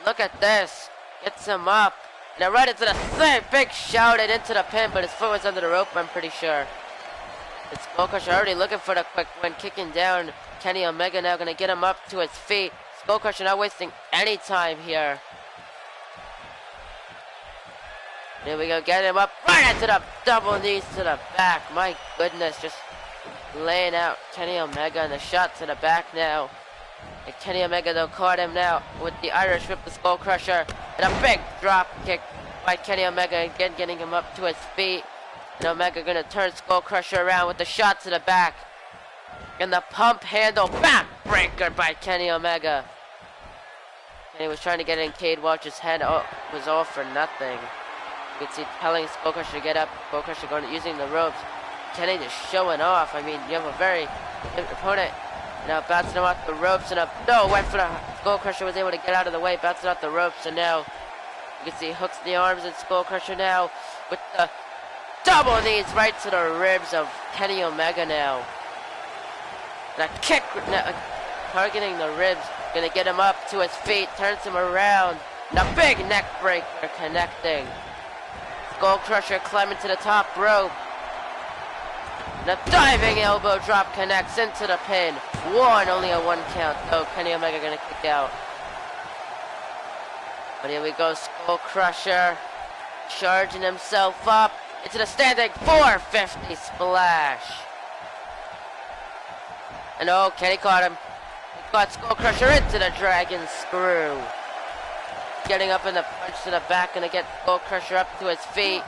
Look at this. Gets him up. Now right into the thing. Big shout it into the pin, but his foot was under the rope, I'm pretty sure. It's Skull Crusher already looking for the quick win, kicking down. Kenny Omega now going to get him up to his feet. Skull Crusher not wasting any time here. There we go, get him up right into the double knees to the back. My goodness, just laying out Kenny Omega, and the shot to the back now. And Kenny Omega though caught him now with the Irish whip, the Skull Crusher, and a big drop kick by Kenny Omega, again getting him up to his feet. And Omega gonna turn Skull Crusher around with the shot to the back. And the pump handle backbreaker by Kenny Omega. Kenny was trying to get in Cade Welch's head, was all for nothing. You can see telling Skull Crusher to get up, Skull Crusher going using the ropes. Kenny just showing off. I mean, you have a very good opponent. Now bouncing him off the ropes, and went for the Skull Crusher, was able to get out of the way, bouncing off the ropes, and now you can see he hooks the arms, and Skull Crusher now with the double knees right to the ribs of Kenny Omega now. And a kick targeting the ribs, gonna get him up to his feet, turns him around, and a big neck breaker connecting. Skull Crusher climbing to the top rope. And a diving elbow drop connects into the pin. Only a 1 count, though. Kenny Omega gonna kick out. But here we go, Skull Crusher charging himself up into the standing 450 splash. And Kenny caught him. He caught Skull Crusher into the Dragon Screw. Getting up in the punch to the back, gonna get Skull Crusher up to his feet.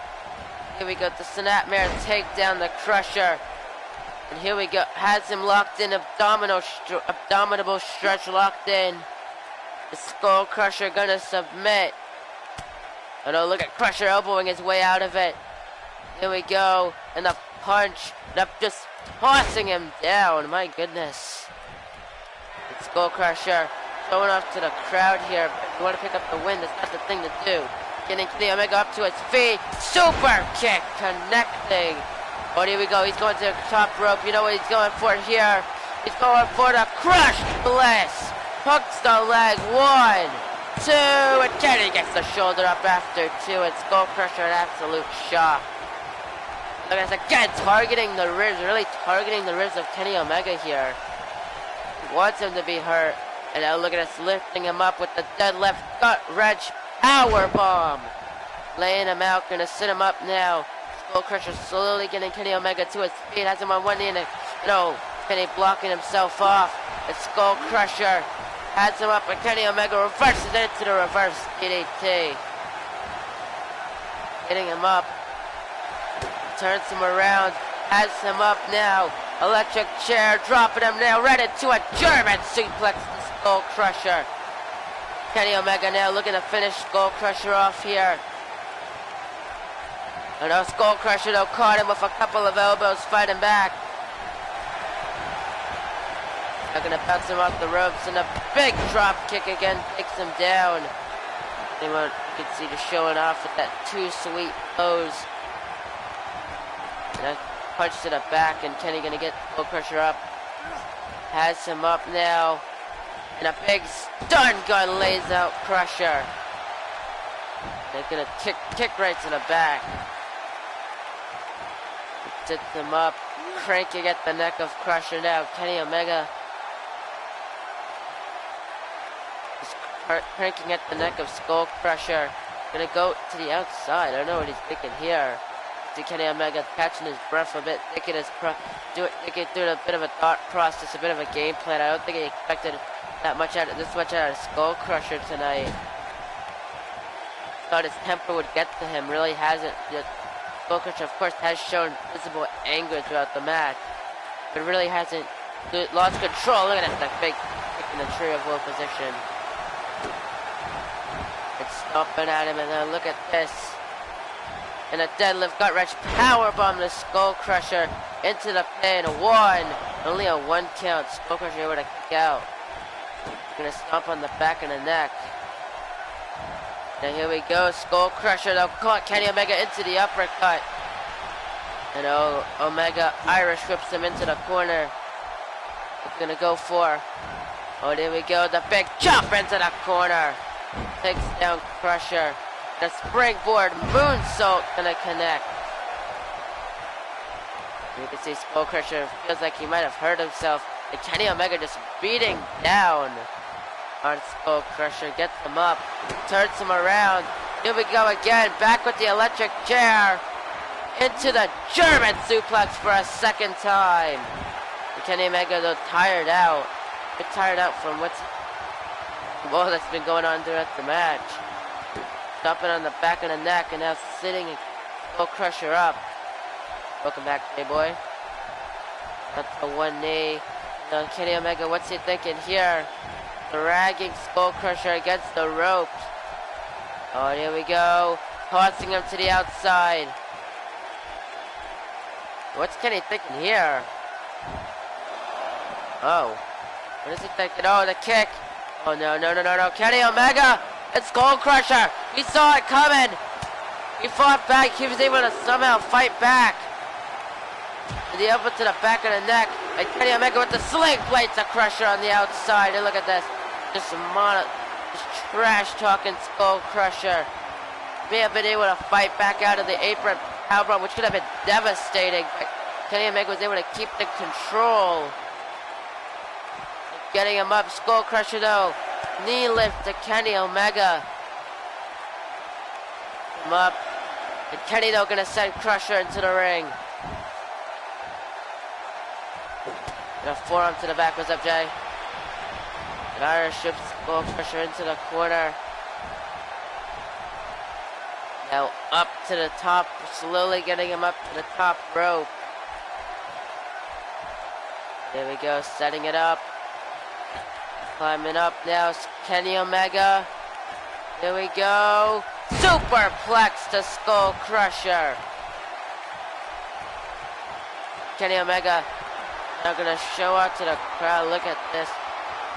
Here we go, the Snapmare take down the Crusher. And here we go, has him locked in, abdominal stretch locked in. The Skull Crusher gonna submit. Oh, look at Crusher elbowing his way out of it. Here we go, and the punch, just tossing him down, my goodness. It's Skull Crusher showing off to the crowd here. If you want to pick up the win, that's not the thing to do. Getting Kenny Omega up to his feet. Super kick connecting. Here we go. He's going to the top rope. You know what he's going for here? He's going for the crushed bliss. Hooks the leg. 1, 2, and Kenny gets the shoulder up after 2. And Skull Crusher an absolute shock. Look at this again, targeting the ribs. Really targeting the ribs of Kenny Omega here. He wants him to be hurt. And now look at us lifting him up with the deadlift gut wrench power bomb. Laying him out, gonna sit him up now. Skull Crusher slowly getting Kenny Omega to his feet, has him on one knee, and Kenny blocking himself off. And Skull Crusher has him up, and Kenny Omega reverses into the reverse DDT. Getting him up, turns him around, has him up now. Electric chair, dropping him now, right into a German suplex. Skull Crusher. Kenny Omega now looking to finish Skull Crusher off here. And Skull Crusher though caught him with a couple of elbows, fighting back. They're gonna bounce him off the ropes, and a big drop kick again takes him down. You can see just showing off with that 2 sweet pose. And a punch to the back, and Kenny gonna get Skull Crusher up. Has him up now. And a big stun gun lays out Crusher. They're gonna kick right to the back. Sits him up, cranking at the neck of Crusher now. Kenny Omega is cranking at the neck of Skull Crusher. Gonna go to the outside. I don't know what he's thinking here. See Kenny Omega catching his breath a bit, thinking through a bit of a thought process, a bit of a game plan. I don't think he expected this much out of Skull Crusher tonight. Thought his temper would get to him. Really hasn't. Skull Crusher, of course, has shown visible anger throughout the match, but really hasn't lost control. Look at that big kick in the tree of woe position. It's stomping at him, and then look at this. And a deadlift gut wrench powerbomb the Skull Crusher into the pin. 1, only a 1 count. Skull Crusher able to kick out. Gonna stomp on the back and the neck. And here we go, Skull Crusher. They'll caught Kenny Omega into the uppercut. And Omega Irish whips him into the corner. We're gonna go for. Oh, there we go. The big chop into the corner. Takes down Crusher. The springboard moonsault gonna connect. You can see Skull Crusher feels like he might have hurt himself. And Kenny Omega just beating down on Skull Crusher. Gets him up. Turns him around. Here we go again. Back with the electric chair. Into the German suplex for a second time. And Kenny Omega though tired out. A bit tired out from what's that's been going on throughout the match. Stomping on the back of the neck and now sitting and Skull Crusher up. Welcome back, J-Boy. Up to one knee. Now Kenny Omega, what's he thinking here? Dragging Skull Crusher against the ropes. Oh, here we go. Tossing him to the outside. What's Kenny thinking here? Oh. What is he thinking? Oh, the kick. Oh, no. Kenny Omega and Skull Crusher. He saw it coming. He fought back. He was able to somehow fight back. And the elbow to the back of the neck. And Kenny Omega with the sling blade to Crusher on the outside. And look at this. Just trash talking Skull Crusher. May have been able to fight back out of the apron powerbomb, which could have been devastating. But Kenny Omega was able to keep the control. Getting him up. Skull Crusher though. Knee lift to Kenny Omega. Him up. And Kenny though gonna send Crusher into the ring. And a forearm to the back. What's up, Jay? And Irish ships Skull Crusher into the corner. Now up to the top. Slowly getting him up to the top rope. There we go. Setting it up. Climbing up now, Kenny Omega. Here we go. Superplex to Skull Crusher. Kenny Omega now gonna show out to the crowd. Look at this.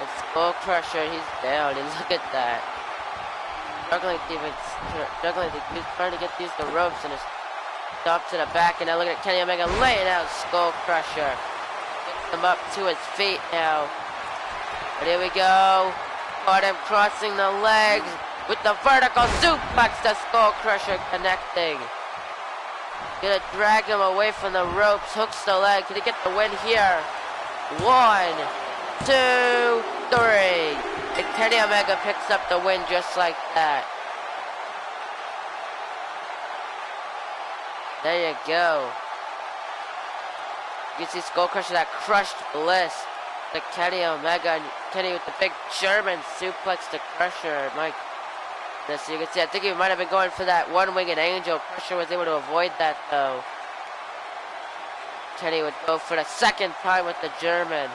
And Skull Crusher, he's down. And look at that. Struggling to trying to get these the ropes and it's up to the back. And now look at Kenny Omega laying out Skull Crusher. Gets him up to his feet now. But here we go. Caught him crossing the legs with the vertical suplex to Skull Crusher connecting. Gonna drag him away from the ropes. Hooks the leg. Can he get the win here? 1, 2, 3. And Kenny Omega picks up the win just like that. There you go. You can see Skull Crusher, that crushed bliss. The Kenny Omega, and Kenny with the big German suplex to Crusher. My goodness, you can see, I think he might have been going for that one-winged angel. Crusher was able to avoid that, though. Kenny would go for the second time with the German.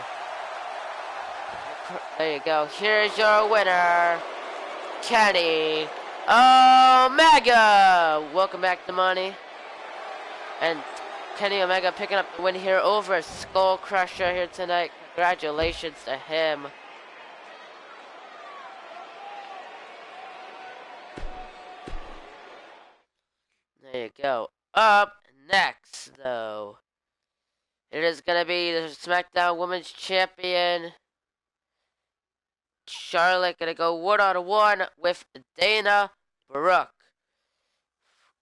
There you go. Here's your winner, Kenny Omega. Welcome back to Money. And Kenny Omega picking up the win here over Skull Crusher here tonight. Congratulations to him. There you go. Up next, though, it is going to be the SmackDown Women's Champion, Charlotte, going to go one-on-one with Dana Brooke.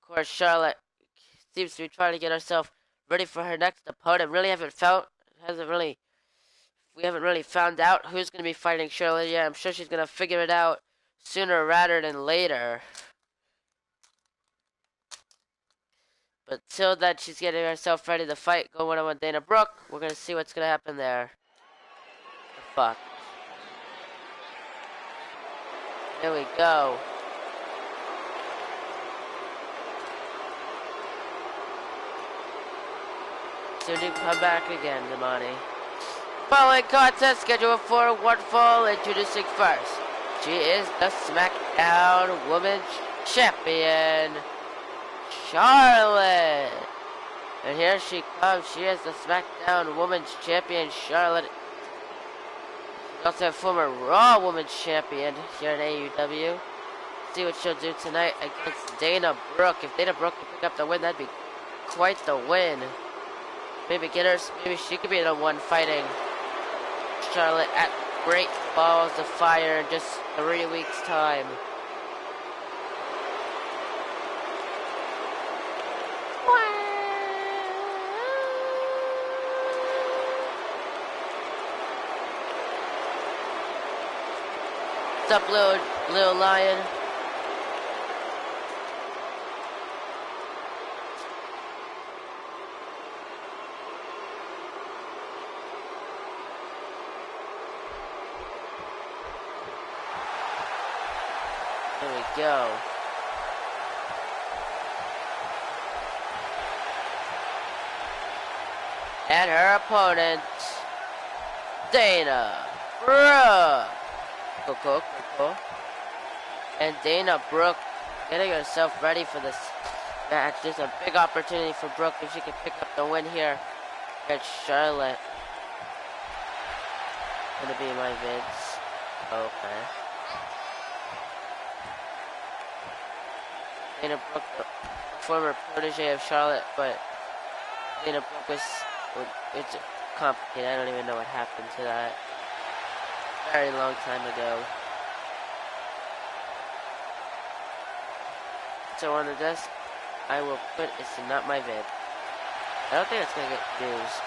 Of course, Charlotte seems to be trying to get herself ready for her next opponent. We haven't really found out who's going to be fighting Charlotte yet. I'm sure she's going to figure it out sooner rather than later. But till then, she's getting herself ready to fight, go one-on-one with Dana Brooke. We're going to see what's going to happen there. Fuck. Here we go. Soon to come back again, Damani. Following contest scheduled for one fall, introducing first. She is the SmackDown Women's Champion, Charlotte. And here she comes. She is the SmackDown Women's Champion, Charlotte. She's also a former Raw Women's Champion here in AEW. see what she'll do tonight against Dana Brooke. If Dana Brooke can pick up the win, that'd be quite the win. Maybe she could be the one fighting Charlotte at Great Balls of Fire in just 3 weeks' time. What's up, little lion? There we go. And her opponent, Dana Brooke. Cool. And Dana Brooke getting herself ready for this match. There's a big opportunity for Brooke if she can pick up the win here against Charlotte. Gonna be my vids. Okay. Dana Brooke, the former protege of Charlotte, but Dana Brooke it's complicated. I don't even know what happened to that. Very long time ago. So on the desk, I will put it's not my vid. I don't think it's gonna get views.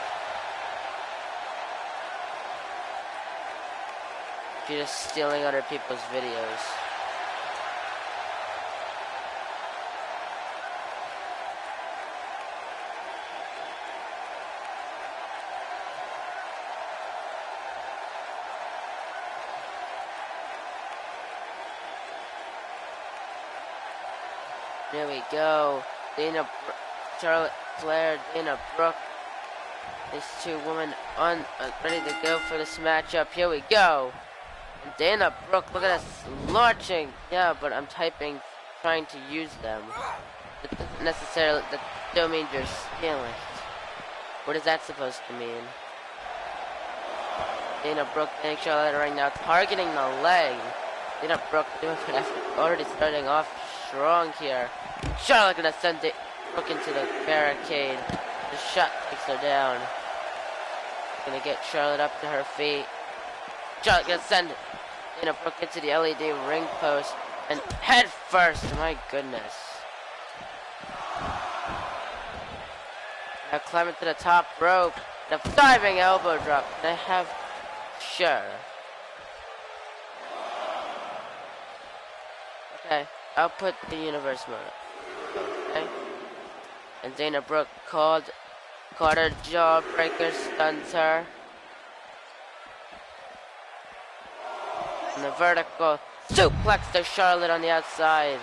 You're just stealing other people's videos. There we go. Charlotte Flair, Dana Brooke. These two women ready to go for this matchup. Here we go. And Dana Brooke, look at us launching. Yeah, but I'm typing, trying to use them. That doesn't necessarily, that don't mean you're stealing. What is that supposed to mean? Dana Brooke getting Charlotte right now, targeting the leg. Dana Brooke doing it after already starting off strong here. Charlotte gonna send it Brooke into the barricade. The shot takes her down. Gonna get Charlotte up to her feet. Charlotte gonna send Dana Brooke into the LED ring post and head first. My goodness. Now climbing to the top rope. The diving elbow drop. They have sure. Okay. I'll put the universe mode up. Okay. And Dana Brooke caught her jawbreaker, stuns her. And the vertical suplex to Charlotte on the outside.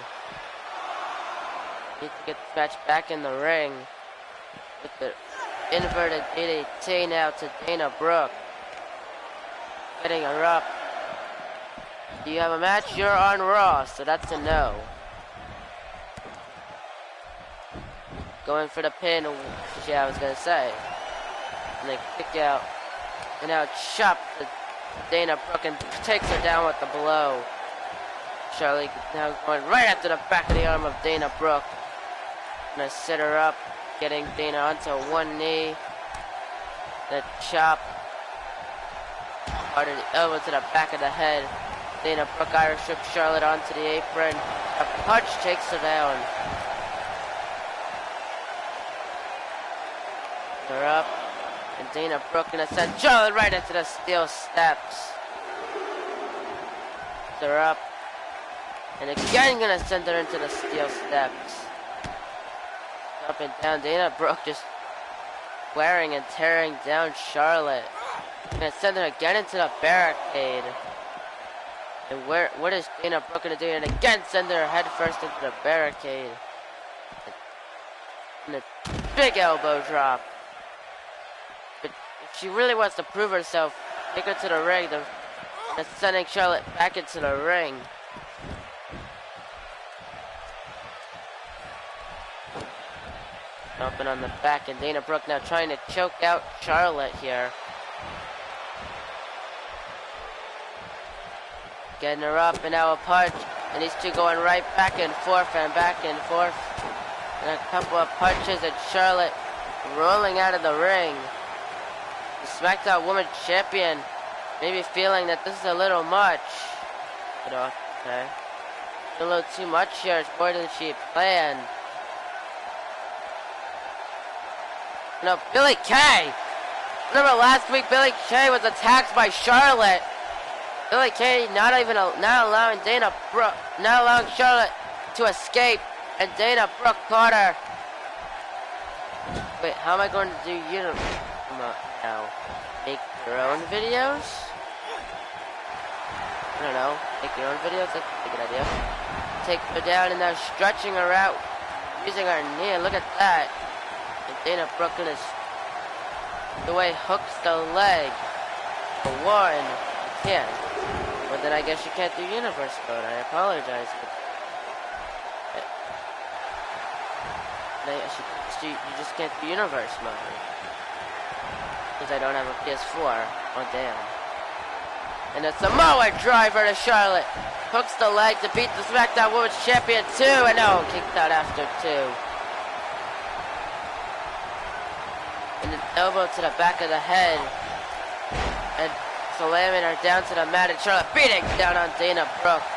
Need to get this match back in the ring. With the inverted DDT now to Dana Brooke. Getting her up. Do you have a match? You're on Raw, so that's a no. Going for the pin, yeah, I was gonna say. And they kick out. And now chop to Dana Brooke and takes her down with the blow. Charlotte now going right after the back of the arm of Dana Brooke. Gonna set her up, getting Dana onto one knee. The chop. Part of the elbow to the back of the head. Dana Brooke Irish whips Charlotte onto the apron. A punch takes her down. Her up. And Dana Brooke gonna send Charlotte right into the steel steps. Her up. And again gonna send her into the steel steps. Up and down. Dana Brooke just wearing and tearing down Charlotte. Gonna send her again into the barricade. And what is Dana Brooke gonna do? And again send her head first into the barricade. And a big elbow drop. But if she really wants to prove herself, take her to the ring. They're sending Charlotte back into the ring. Jumping on the back, and Dana Brooke now trying to choke out Charlotte here. Getting her up, and now a punch. And these two going right back and forth and back and forth. And a couple of punches, and Charlotte rolling out of the ring. The SmackDown Women's Champion maybe feeling that this is a little much. But okay. A little too much here. It's more than she planned. No, Billie Kay! Remember last week Billie Kay was attacked by Charlotte. Billie Kay not allowing Charlotte to escape, and Dana Brooke caught her. Wait, how am I going to do now? Make your own videos? I don't know. Make your own videos? That's a good idea. Take her down and now stretching her out, using her knee. Look at that. And Dana Brooke in the way hooks the leg. For one, you can't. Well, then I guess you can't do universe mode. I apologize. But you just can't do universe mode. Because I don't have a PS4. Oh, damn. And a Samoa driver to Charlotte. Hooks the leg to beat the SmackDown Women's Champion 2. And no, kicked out after 2. And an elbow to the back of the head. And slamming her down to the mat. And Charlotte beating down on Dana Brooke.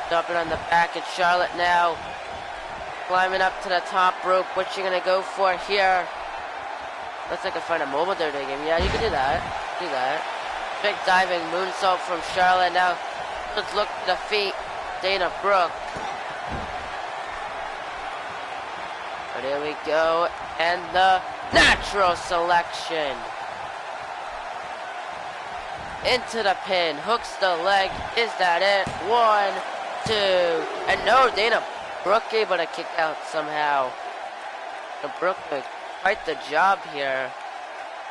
Dumping on the back. And Charlotte now climbing up to the top rope. What's she going to go for here? Looks like I can find a mobile WWE game. Yeah, you can do that. Do that. Big diving moonsault from Charlotte. Now, let's look to defeat Dana Brooke. But here we go. And the natural selection. Into the pin. Hooks the leg. Is that it? 1, 2. And no, Dana Brooke able to kick out somehow. And Brooke doing quite the job here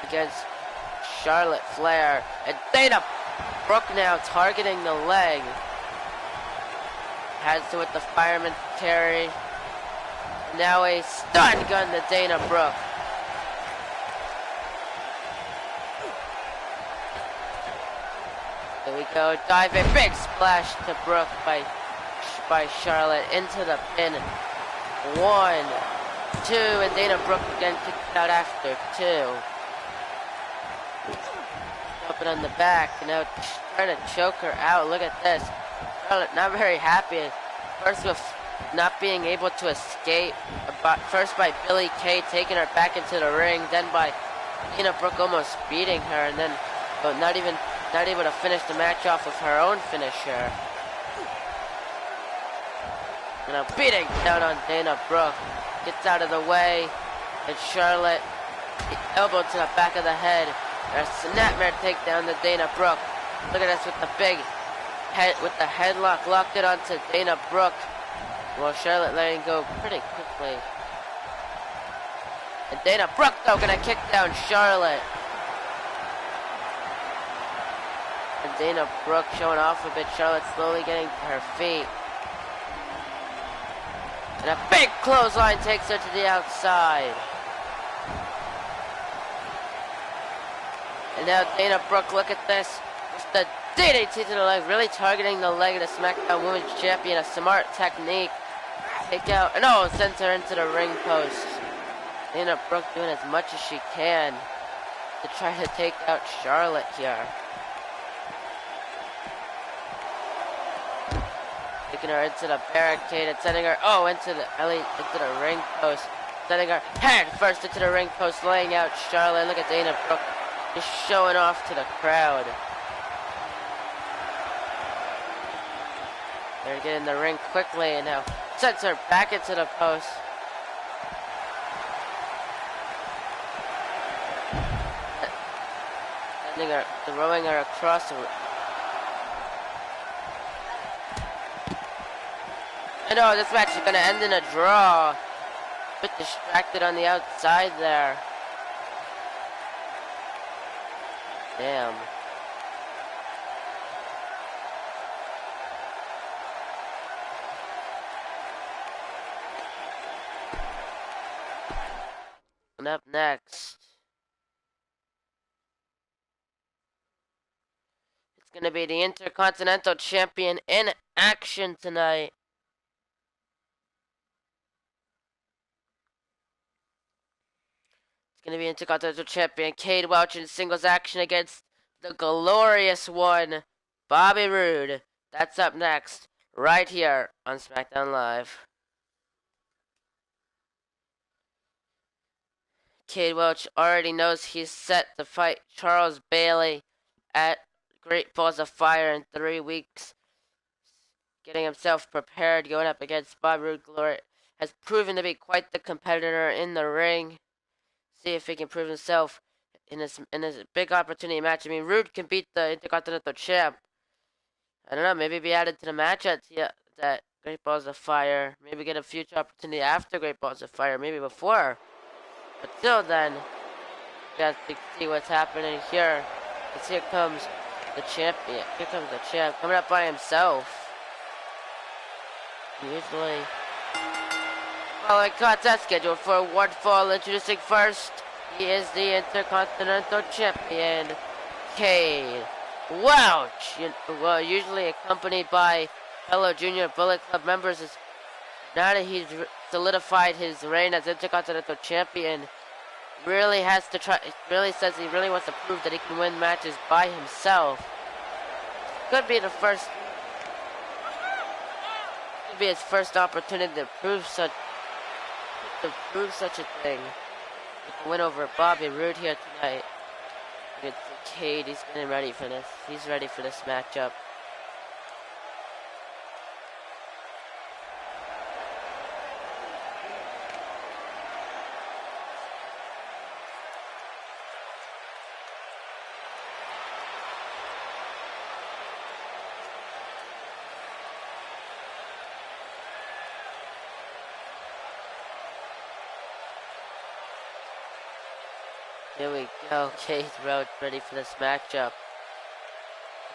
against Charlotte Flair. And Dana Brooke now targeting the leg. Has to with the fireman carry. Now a stun gun to Dana Brooke. There we go. Diving big splash to Brooke by Charlotte into the pin. 1, 2, and Dana Brooke again kicked out after 2. Jumping on the back, and now trying to choke her out. Look at this. Charlotte not very happy. First with not being able to escape. First by Billie Kay taking her back into the ring, then by Dana Brooke almost beating her, and then not able to finish the match off with her own finisher. And now beating down on Dana Brooke. Gets out of the way, and Charlotte elbow to the back of the head. And a snapmare takedown to Dana Brooke. Look at this with the big head, with the headlock locked it onto Dana Brooke. Well, Charlotte letting go pretty quickly. And Dana Brooke though gonna kick down Charlotte. And Dana Brooke showing off a bit. Charlotte slowly getting to her feet. And a big clothesline takes her to the outside. And now Dana Brooke, look at this. With the DDT to the leg, really targeting the leg of the SmackDown Women's Champion. A smart technique. Take out, and oh, sends her into the ring post. Dana Brooke doing as much as she can to try to take out Charlotte here. Taking her into the barricade and sending her, into the ring post. Sending her head first into the ring post, laying out Charlotte. Look at Dana Brooke just showing off to the crowd. They're getting the ring quickly and now sends her back into the post. Sending her, throwing her across the. And oh, this match is going to end in a draw. A bit distracted on the outside there. Damn. And up next, going to be the Intercontinental Champion in action tonight. It's going to be Intercontinental Champion Cade Welch in singles action against the glorious one, Bobby Roode. That's up next, right here on SmackDown Live. Cade Welch already knows he's set to fight Charles Bailey at Great Balls of Fire in 3 weeks. Getting himself prepared, going up against Bobby Roode. Glory has proven to be quite the competitor in the ring. See if he can prove himself in this big opportunity match. I mean, Roode can beat the Intercontinental Champ. I don't know, maybe be added to the match at that Great Balls of Fire. Maybe get a future opportunity after Great Balls of Fire, maybe before. But till then, we got to see what's happening here. Because here comes the champion. Here comes the champ coming up by himself. Usually, following contest scheduled for one fall. Introducing first, he is the Intercontinental Champion, Cade Welch. Well, usually accompanied by fellow Junior Bullet Club members. Now that he's solidified his reign as Intercontinental Champion, really has to try. Really says he really wants to prove that he can win matches by himself. Could be the first. Could be his first opportunity to prove such a thing. With the win over Bobby Roode here tonight. You can see Cade. He's getting ready for this. He's ready for this matchup. Here we go, Cade Welch ready for this matchup.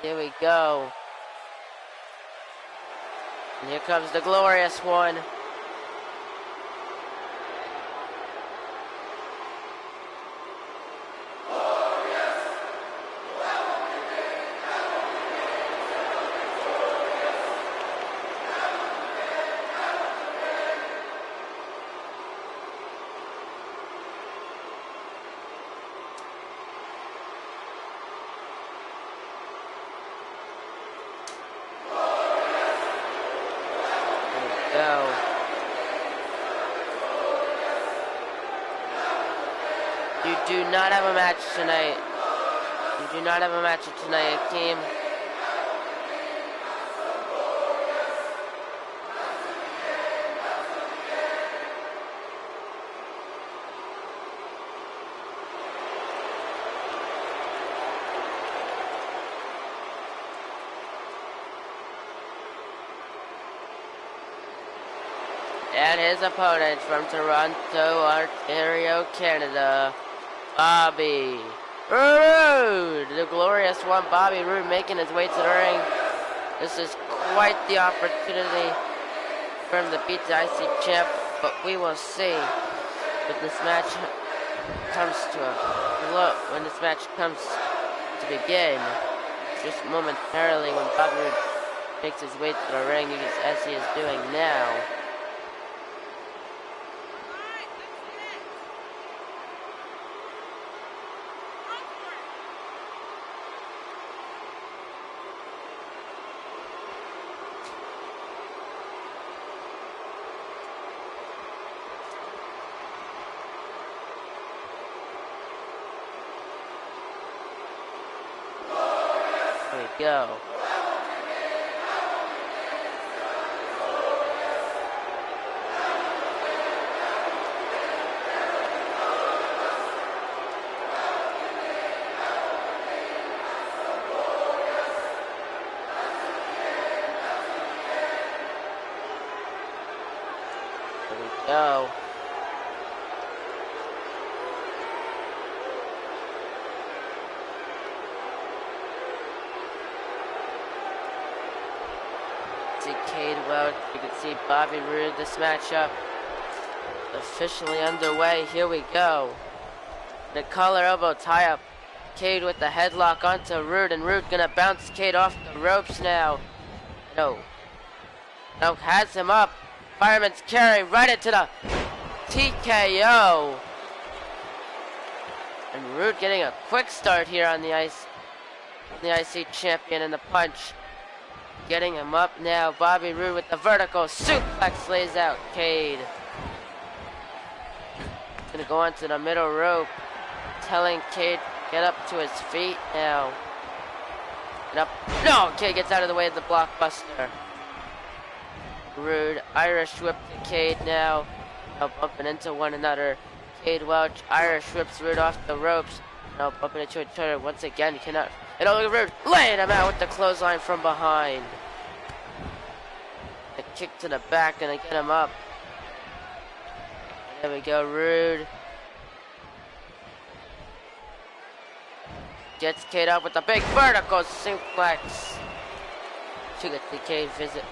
Here we go. And here comes the glorious one. You do not have a match tonight. You do not have a match tonight, team. And his opponent from Toronto, Ontario, Canada, Bobby Roode. The glorious one, Bobby Roode, making his way to the ring. This is quite the opportunity for him to beat the IC champ, but we will see when this match comes to when this match comes to begin. Just momentarily when Bobby Roode makes his way to the ring, as he is doing now. Go. There we go. Cade Welch, you can see Bobby Roode. This matchup officially underway. Here we go. The collar elbow tie-up. Cade with the headlock onto Rude, and Rude gonna bounce Cade off the ropes now. No, has him up. Fireman's carry right into the TKO. And Rude getting a quick start here on the ice. The IC champion in the punch. Getting him up now. Bobby Roode with the vertical suplex lays out Cade. Gonna go onto the middle rope. Telling Cade get up to his feet now. And up. No! Cade gets out of the way of the blockbuster. Rude Irish whip to Cade now. Now bumping into one another. Cade Welch Irish whips Rude off the ropes. Now bumping into each other once again. Cannot. And over Rude laying him out with the clothesline from behind. A kick to the back and get him up. And there we go. Rude gets Cade up with the big vertical suplex. To get the Cade visit.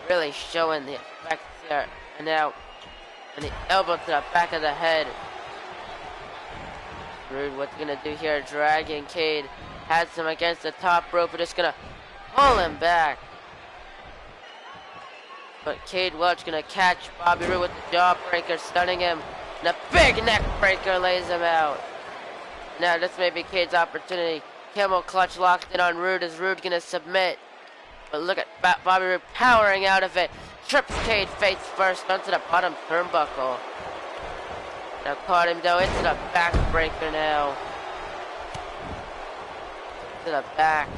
Really showing the effect there. And now, and the elbow to the back of the head. Rude, what's gonna do here? Dragging Cade. Has him against the top rope. We're just gonna pull him back. But Cade Welch gonna catch Bobby Roode with the jawbreaker, stunning him. And a big neck breaker lays him out. Now this may be Cade's opportunity. Camel clutch locked in on Rude. Is Rude gonna submit? But look at Bobby Roode powering out of it. Trips Cade face first onto the bottom turnbuckle. Now caught him though into the backbreaker now. To the back.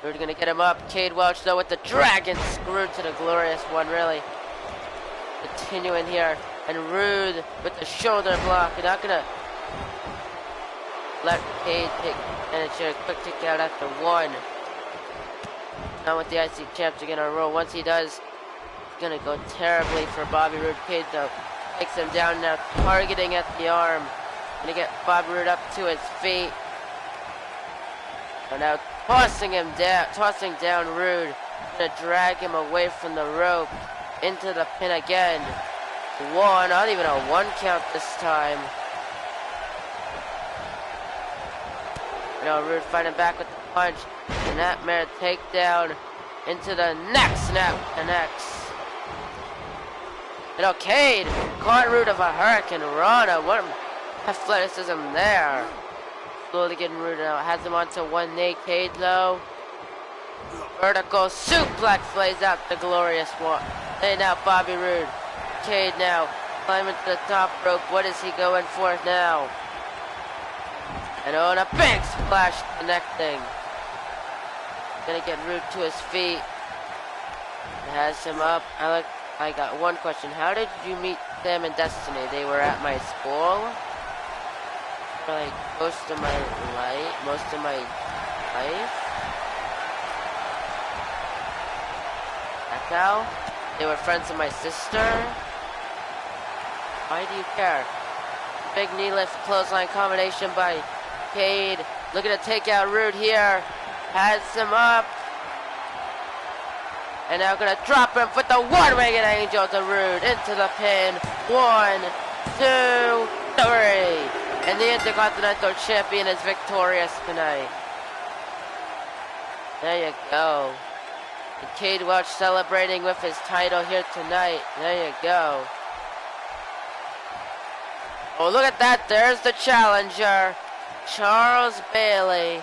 Rude gonna get him up. Cade Welch though with the dragon screw to the glorious one, really. Continuing here. And Rude with the shoulder block. You're not gonna let Cade take and it's a quick kick out after one. Now with the IC champs are gonna roll. Once he does, it's gonna go terribly for Bobby Roode. Cade though takes him down now, targeting at the arm. Gonna get Bobby Roode up to his feet. And now tossing down Rude. Gonna drag him away from the rope into the pin again. One, not even a one count this time. Now Rude fighting back with the punch. And that man takedown into the neck snap connects. You know, Cade caught Rude of a Hurricane Rana. What athleticism there. Slowly getting Rude now. Has him onto one knee. Cade though. Vertical suplex lays out the glorious one. Laying out Bobby Roode. Cade now climbing to the top rope. What is he going for now? And on a big splash connecting. Gonna get Rude to his feet. Has him up. I got one question. How did you meet them in Destiny? They were at my school. For like most of my life. That's how? They were friends of my sister. Why do you care? Big knee lift clothesline combination by Cade. Looking to take out Rude here. Has him up. And now gonna drop him with the one-winged angel to Rude into the pin. 1, 2, 3. And the Intercontinental Champion is victorious tonight. There you go. And Cade Welch celebrating with his title here tonight. There you go. Oh, look at that. There's the challenger, Charles Bailey.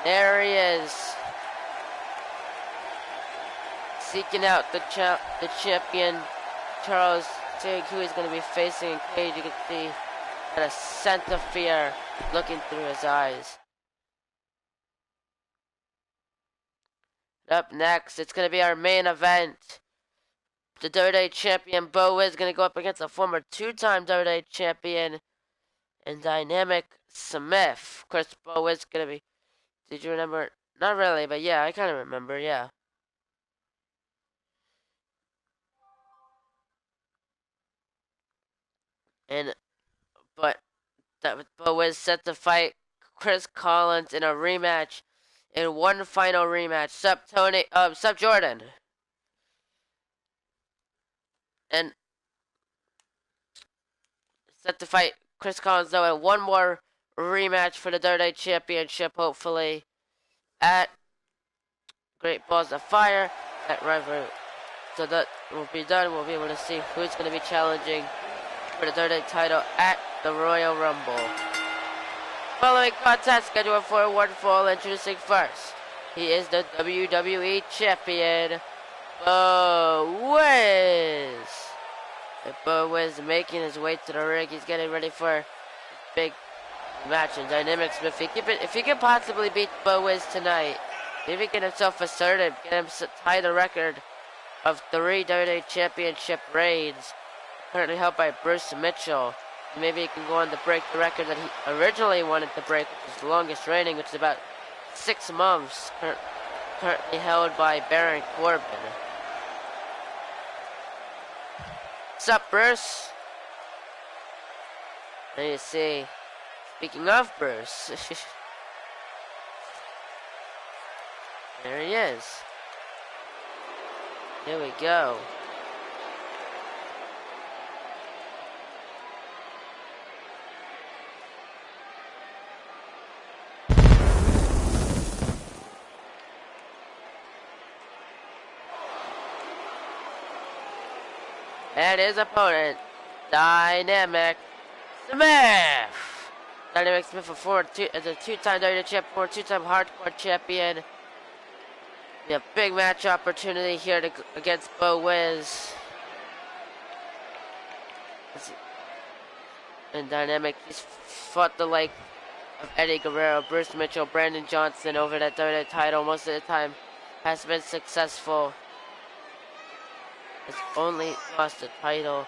There he is. Seeking out the champion, Charles, seeing who he's going to be facing in Cade. You can see that a scent of fear looking through his eyes. Up next, it's going to be our main event. The WWE champion, Bo is going to go up against a former two-time WWE champion and Dynamic Smith. Of course, Bo is going to be... Did you remember? Not really, but yeah, I kind of remember, yeah. But Bo is set to fight Chris Collins in a rematch, in one final rematch. Sup Jordan. And set to fight Chris Collins though in one more rematch for the WWE Championship, hopefully, at Great Balls of Fire at Rivalry. So that will be done. We'll be able to see who's going to be challenging for the WWE title at the Royal Rumble. Following contest scheduled for one fall, introducing first. He is the WWE Champion, Bo Wiz. And Bo Wiz making his way to the ring. He's getting ready for a big match in Dynamic Smith. If he can possibly beat Bo Wiz tonight, maybe get himself assertive, get him tie the record of 3 WWE Championship reigns, currently held by Bruce Mitchell. Maybe he can go on to break the record that he originally wanted to break, which is the longest reigning, which is about 6 months, currently held by Baron Corbin. What's up, Bruce? There you see. Speaking of Bruce, there he is. Here we go. And his opponent, Dynamic Smith. Dynamic Smith is a 2-time WWE champion, 2-time hardcore champion. We have big match opportunity here against Bo Wiz. And Dynamic, he's fought the like of Eddie Guerrero, Bruce Mitchell, Brandon Johnson over that WWE title. Most of the time has been successful. Has only lost the title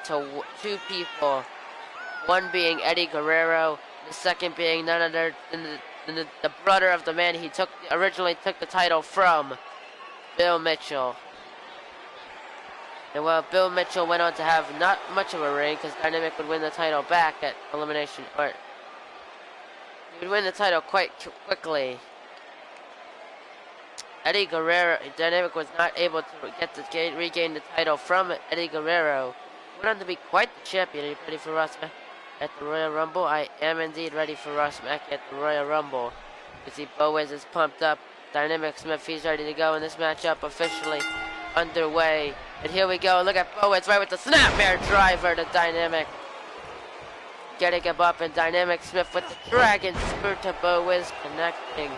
to 2 people. One being Eddie Guerrero, the second being none other than the brother of the man he originally took the title from, Bill Mitchell. And while Bill Mitchell went on to have not much of a reign, because Dynamic would win the title back at elimination, or he would win the title quite quickly. Eddie Guerrero, Dynamic was not able to regain the title from Eddie Guerrero. Went on to be quite the champion. Are you ready for Ross Mack at the Royal Rumble? I am indeed ready for Ross Mack at the Royal Rumble. You see Bo Wiz is pumped up. Dynamic Smith, he's ready to go in this matchup officially underway. And here we go. Look at Bo Wiz right with the snapmare driver to Dynamic. Getting him up, and Dynamic Smith with the dragon screw to Bo Wiz, connecting.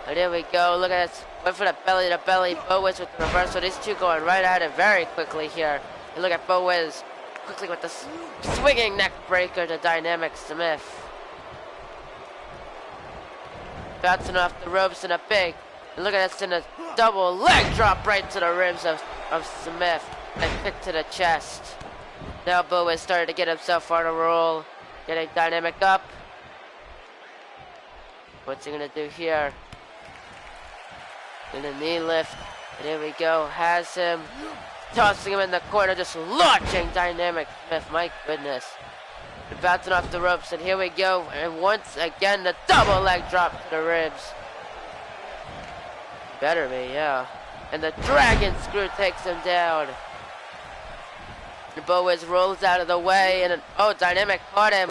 And here we go. Look at this. Went for the belly to belly. Bo Wiz with the reversal. These two going right at it very quickly here. And look at Bo Wiz quickly with the swinging neck breaker to Dynamic Smith. Bouncing off the ropes in a big. And look at this in a double leg drop right to the ribs of Smith. And kick to the chest. Now Bo Wiz started to get himself on a roll. Getting Dynamic up. What's he going to do here? And a knee lift. And here we go. Has him. Tossing him in the corner. Just launching Dynamic Smith. My goodness. And bouncing off the ropes. And here we go. And once again, the double leg drop to the ribs. Better be, yeah. And the dragon screw takes him down. And Bo Wiz rolls out of the way. And Dynamic caught him.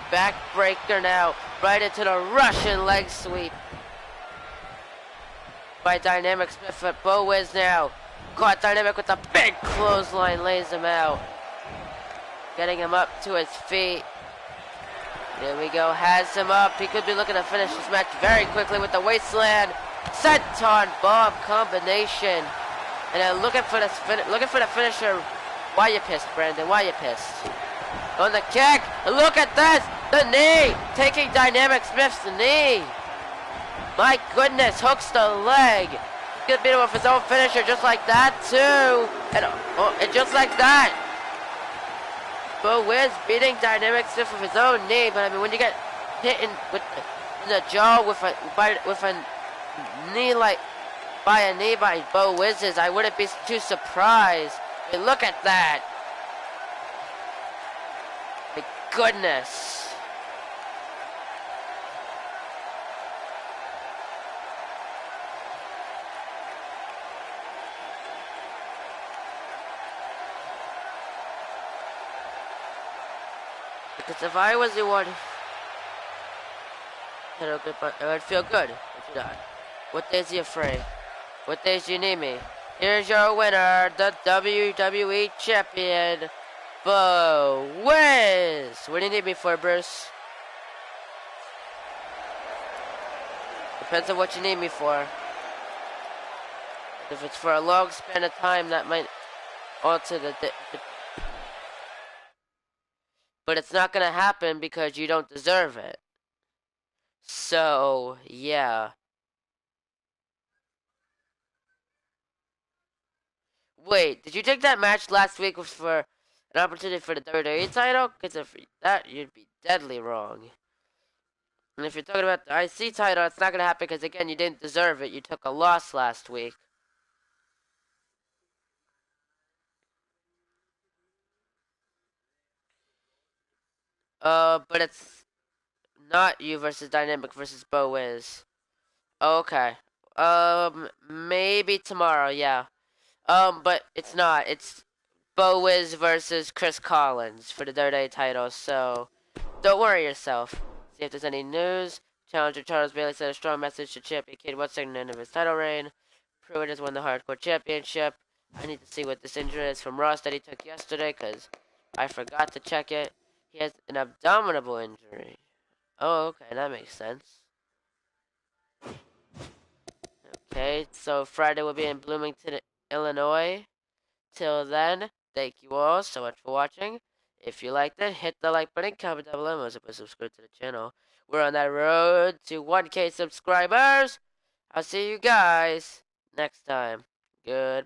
Backbreaker now. Right into the Russian leg sweep by Dynamic Smith. But Bo Wiz now caught Dynamic with a big clothesline, lays him out. Getting him up to his feet. There we go, has him up. He could be looking to finish this match very quickly with the wasteland senton bomb combination. And then looking for the finisher. Why you pissed, Brandon? Why you pissed? On the kick. Look at this. The knee. Taking Dynamic Smith's knee. My goodness, hooks the leg. He's gonna beat him with his own finisher just like that too. And just like that. Bo Wiz beating Dynamic Smith with his own knee. But I mean, when you get hit in the jaw with a knee by Bo Wiz's, I wouldn't be too surprised. I mean, look at that. My goodness. Because if I was the one, it would feel good if you died. What days are you free? What days do you need me? Here's your winner, the WWE Champion, Bo Wiz. What do you need me for, Bruce? Depends on what you need me for. If it's for a long span of time, that might alter the... But it's not going to happen because you don't deserve it. So, yeah. Wait, did you take that match last week was for an opportunity for the WWE title? Because if that, you'd be deadly wrong. And if you're talking about the IC title, it's not going to happen because, again, you didn't deserve it. You took a loss last week. But it's not you versus Dynamic versus Bo Wiz. Okay. Maybe tomorrow, yeah. But it's not. It's Bo Wiz versus Chris Collins for the WWE title, so don't worry yourself. See if there's any news. Challenger Charles Bailey sent a strong message to champion Kid 1 second end of his title reign. Pruitt has won the Hardcore Championship. I need to see what this injury is from Ross that he took yesterday because I forgot to check it. He has an abdominal injury. Oh, okay, that makes sense. Okay, so Friday will be in Bloomington, Illinois. Till then, thank you all so much for watching. If you liked it, hit the like button, comment down below, and also subscribe to the channel. We're on that road to 1K subscribers. I'll see you guys next time. Goodbye.